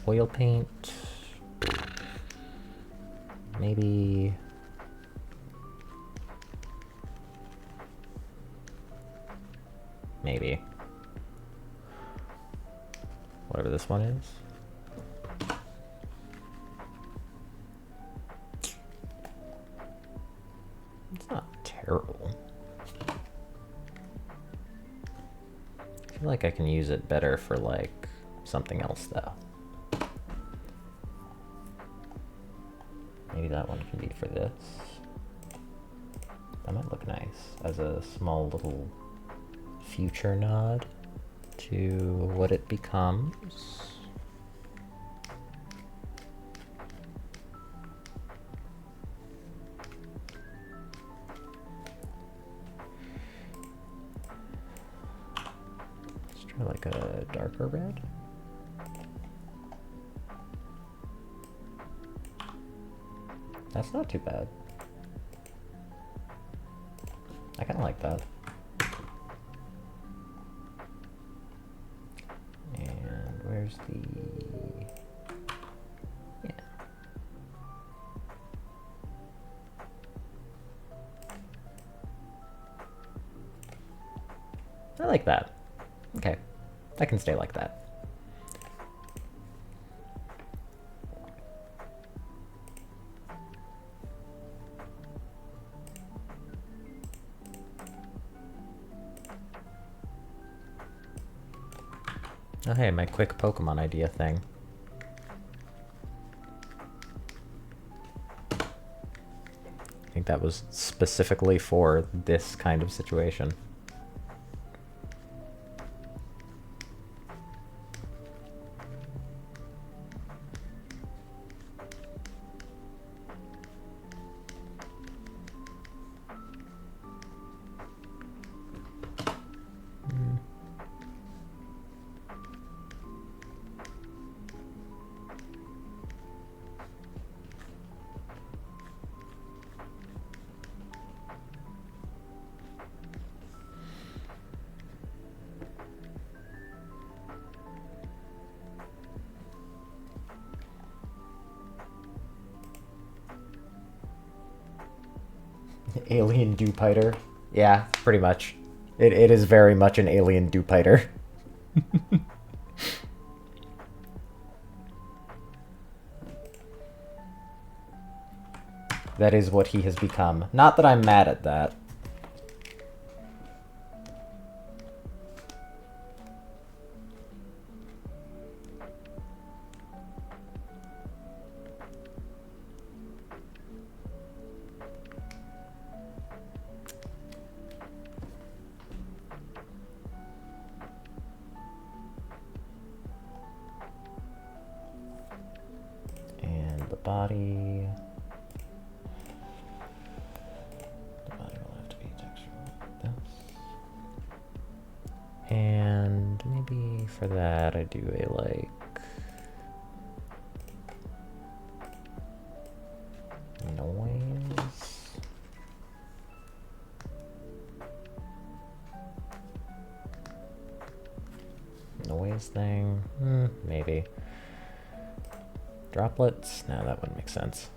Oil paint. Maybe... Maybe. Whatever this one is. It's not terrible. I feel like I can use it better for like something else though. Maybe that one can be for this. That might look nice as a small little future nod to what it becomes. Let's try like a darker red. That's not too bad. I kind of like that. And where's the... Yeah. I like that. Okay. That can stay like that. Oh hey, my quick Pokemon idea thing. I think that was specifically for this kind of situation. Alien Dewpider. Yeah, pretty much. It is very much an alien Dewpider. That is what he has become. Not that I'm mad at that. body. The body will have to be textural like this. And maybe for that I do a like noise. Noise thing? Maybe. Droplets? No, that wouldn't make sense.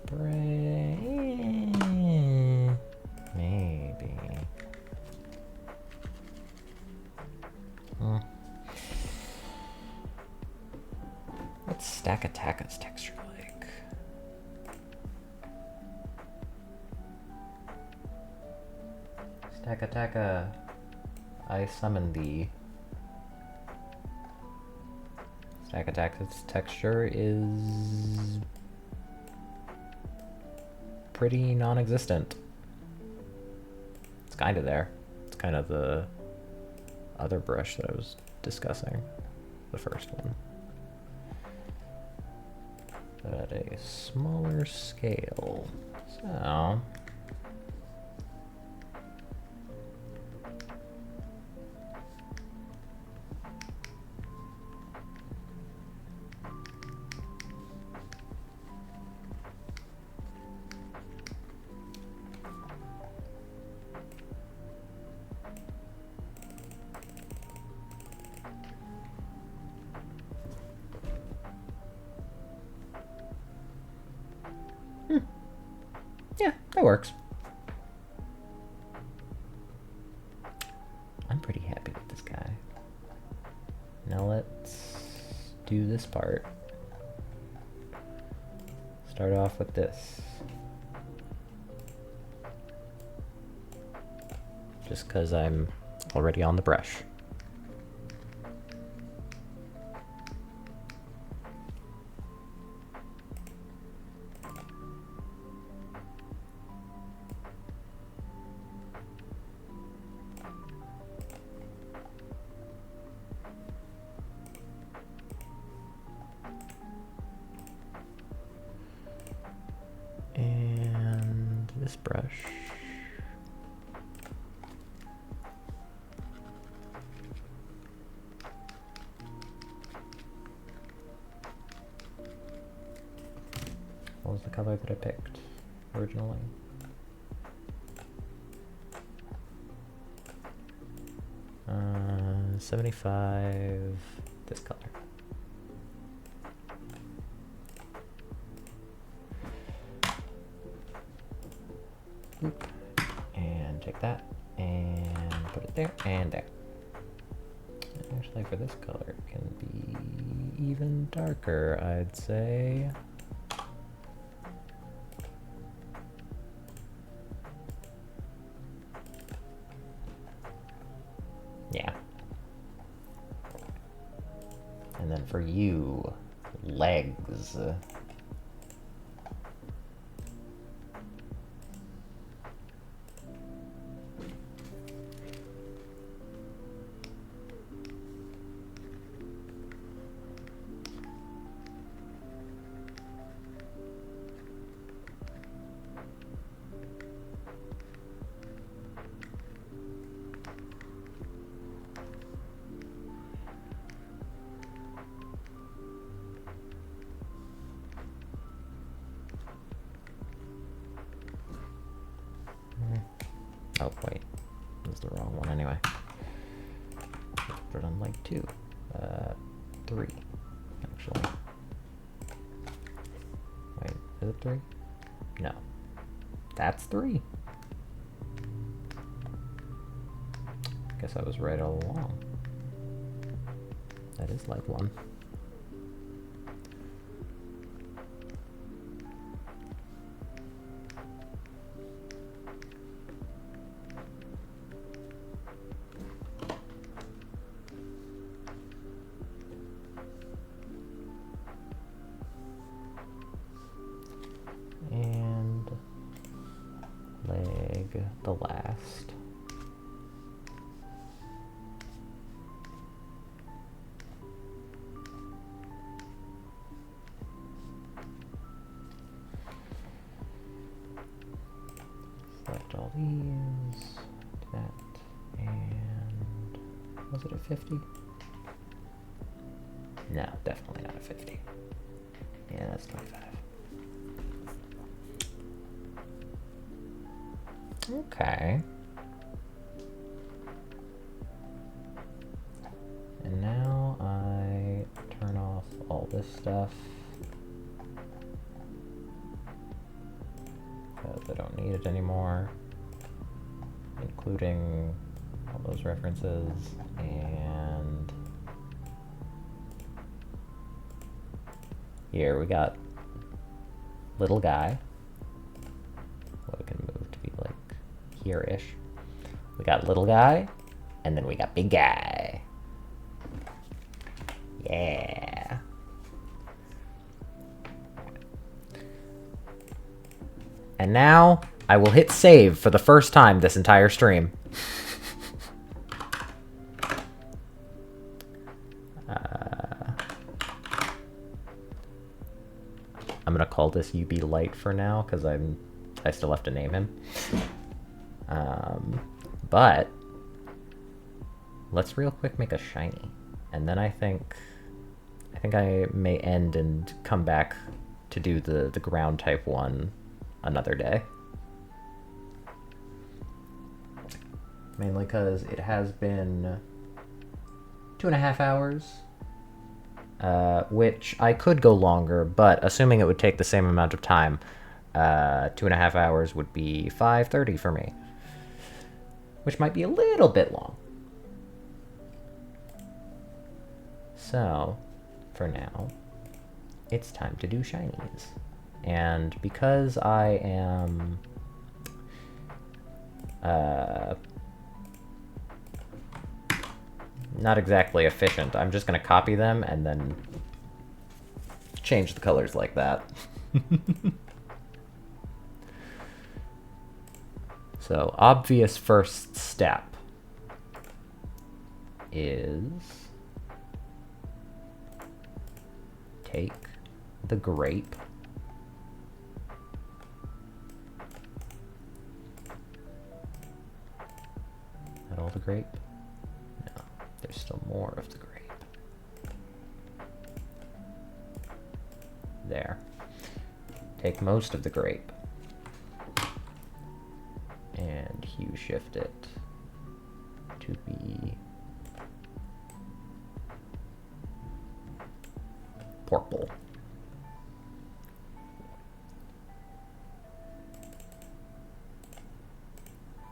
Spray? Maybe. What's Stack Attack's texture like? Stack Attacka, I summon thee. Stack Attack's texture is pretty non-existent. It's kind of there. It's kind of the other brush that I was discussing, the first one. But at a smaller scale. So yeah, that works. I'm pretty happy with this guy. Now let's do this part. Start off with this. Just because I'm already on the brush. And this brush. What was the color that I picked originally? Uh, 75, this color. Oop. And take that and put it there and there. And actually, for this color, it can be even darker, I'd say. Yeah. And then for you, legs. Oh, wait. That's the wrong one anyway. Let's put it on like 2. 3, actually. Wait, is it 3? No. That's 3. Guess I was right all along. That is like 1. And leg the last. all these, that, and was it a 50? No, definitely not a 50. Yeah, that's 25. Okay. And now I turn off all this stuff. Because I don't need it anymore. Including all those references and here we got little guy. Well, we can move to be like here-ish. We got little guy, and then we got big guy. Yeah. And now I will hit save for the first time this entire stream. I'm gonna call this UB Light for now because I still have to name him. But let's real quick make a shiny, and then I think I may end and come back to do the ground type one another day. Mainly because it has been 2.5 hours. Which I could go longer, but assuming it would take the same amount of time, 2.5 hours would be 5:30 for me, which might be a little bit long. So, for now, it's time to do shinies. And because I am not exactly efficient, I'm just gonna copy them and then change the colors like that. So, obvious first step is take the grape, is that all the grape? No, there's still more of the grape. There. Take most of the grape and hue shift it to be purple.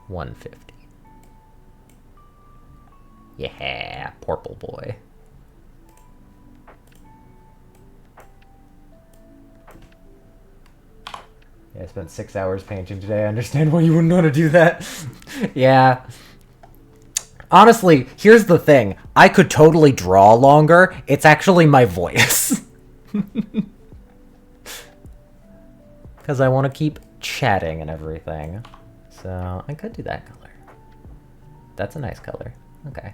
$150. Yeah, purple boy. Yeah, I spent 6 hours painting today. I understand why you wouldn't want to do that. Yeah. Honestly, here's the thing. I could totally draw longer. It's actually my voice. Because I want to keep chatting and everything. So, I could do that color. That's a nice color. Okay.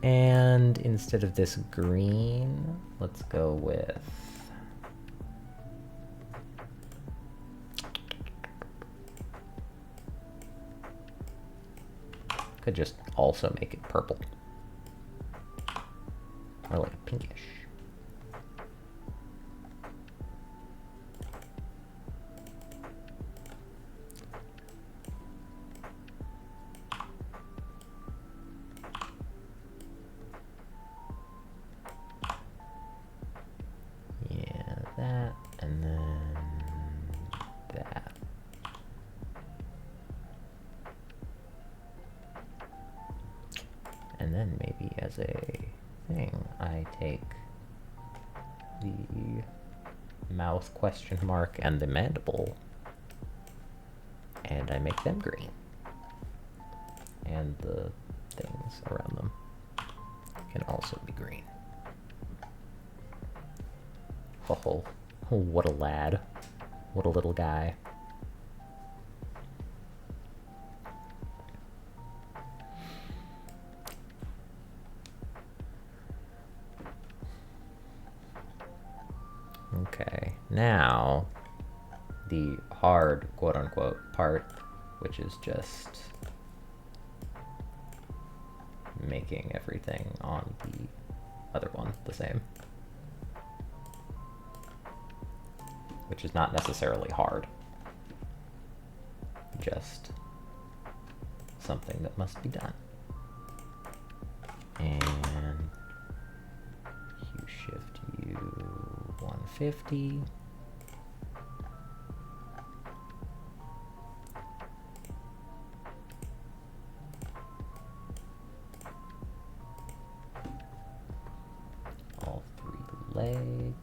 And instead of this green, let's go with... Could just also make it purple. Or like pinkish. Yeah, that, and then that. And then maybe as a thing, I take the mouth question mark and the mandible, and I make them green. And the things around them can also be green. Oh, what a lad. What a little guy. Okay, now the hard, quote-unquote, part, which is just making everything on the other one the same. Which is not necessarily hard. Just something that must be done. And hue shift U 150. All 3 legs.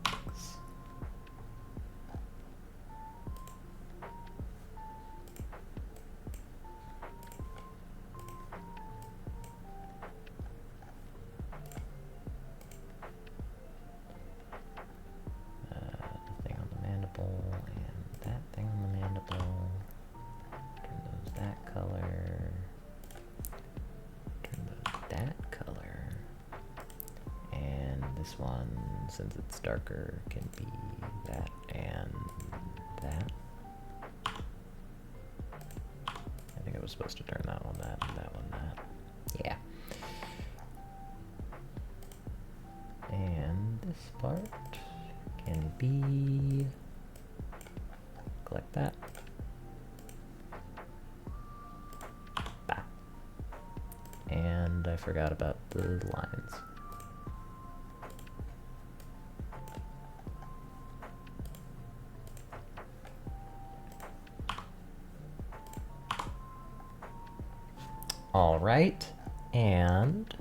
Thing on the mandible and that thing on the mandible. Turn those that color. Turn those that color. And this one, since it's darker, can be that and that. I think I was supposed to turn that one that and that one that. Yeah. And this part can be collect that. Bah. And I forgot about the lines. All right, and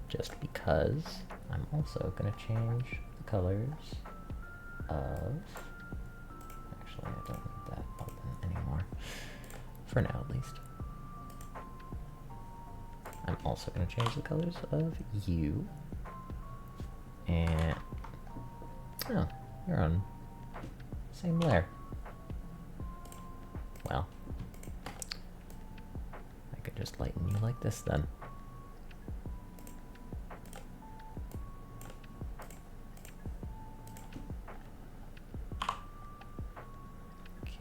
just because I'm also going to change the colors of, actually I don't need that button anymore, for now at least. I'm also going to change the colors of you, and, oh, you're on the same layer. Well, I could just lighten you like this then.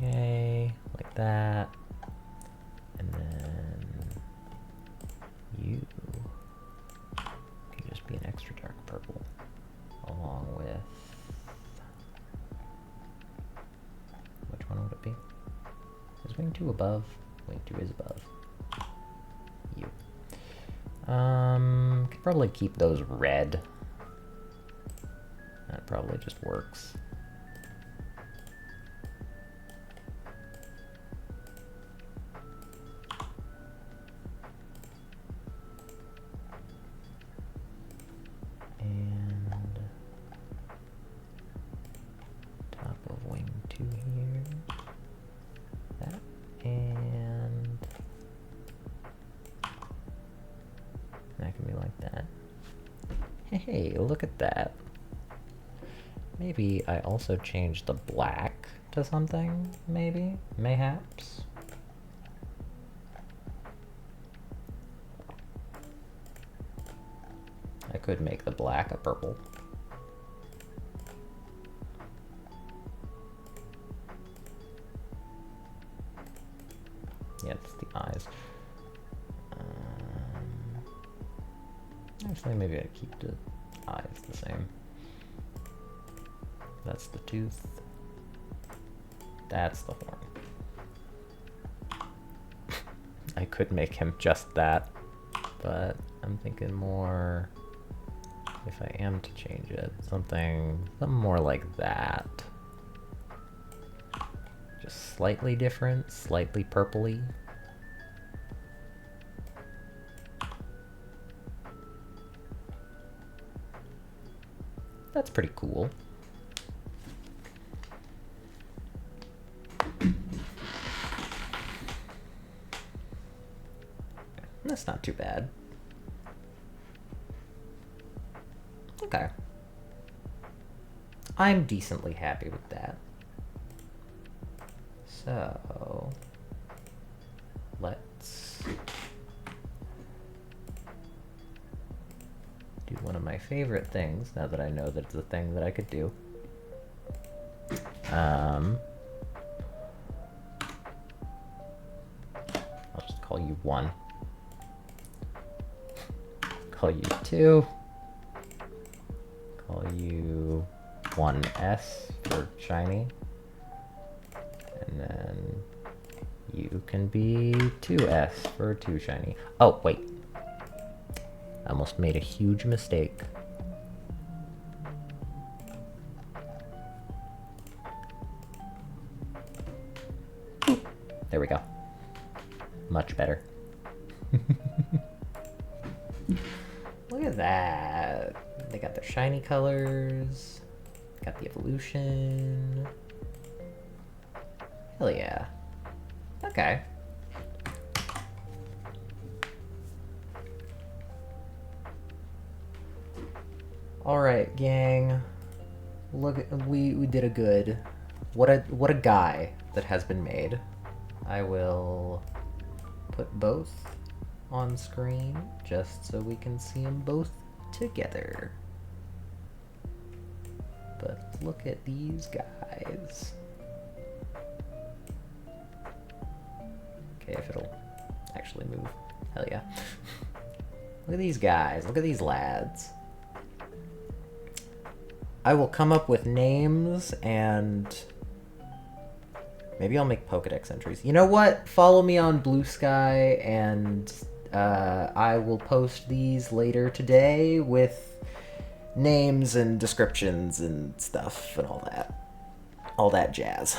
Okay, like that. And then you can just be an extra dark purple along with, which one would it be? Is wing 2 above? Wing 2 is above. You. Could probably keep those red. That probably just works. And top of wing 2 here. That. And that can be like that. Hey, look at that. Maybe I also change the black to something, maybe? Mayhaps? I could make the black a purple. Yeah, it's the eyes. Actually, maybe I keep the eyes the same. That's the tooth. That's the horn. I could make him just that, but I'm thinking more, if I am to change it, something more like that. Just slightly different, slightly purpley. That's pretty cool. That's not too bad. Okay. I'm decently happy with that. So, let's do one of my favorite things, now that I know that it's a thing that I could do. I'll just call you 1. Call you 2. Call you 1S for shiny. And then you can be 2S for 2 shiny. Oh, wait. I almost made a huge mistake. There we go. Much better. Look at that. They got their shiny colors. Got the evolution. Hell yeah. Okay. Alright, gang. Look, we did a good. What a guy that has been made. I will put both on screen just so we can see them both together. But look at these guys. Okay, if it'll actually move. Hell yeah. Look at these guys. Look at these lads. I will come up with names and maybe I'll make Pokedex entries. You know what? Follow me on Blue Sky and I will post these later today with names and descriptions and stuff and all that. All that jazz.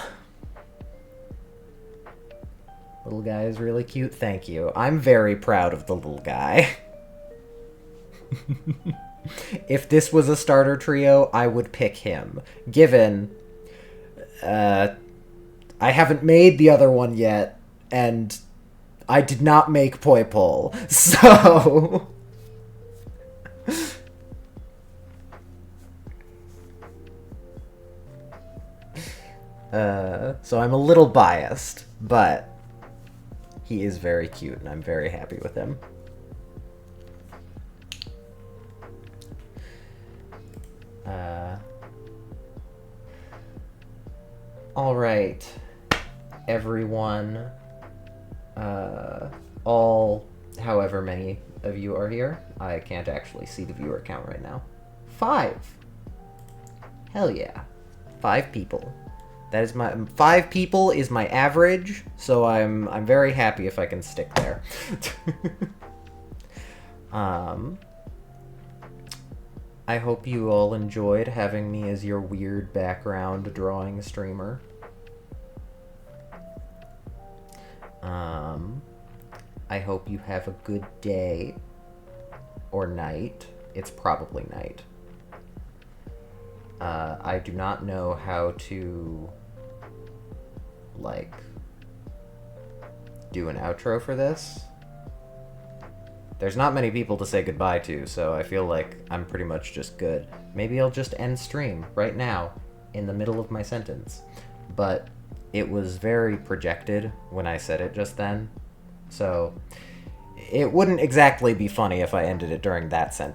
Little guy is really cute. Thank you. I'm very proud of the little guy. If this was a starter trio, I would pick him. Given, I haven't made the other one yet, and I did not make Poipole, so... so I'm a little biased, but he is very cute, and I'm very happy with him. Alright, everyone, all however many of you are here. I can't actually see the viewer count right now. 5! Hell yeah. 5 people. That is my 5 people is my average, so I'm very happy if I can stick there. I hope you all enjoyed having me as your weird background drawing streamer. I hope you have a good day or night. It's probably night. I do not know how to, like, do an outro for this. There's not many people to say goodbye to, so I feel like I'm pretty much just good. Maybe I'll just end stream right now, in the middle of my sentence. But it was very projected when I said it just then, so it wouldn't exactly be funny if I ended it during that sentence.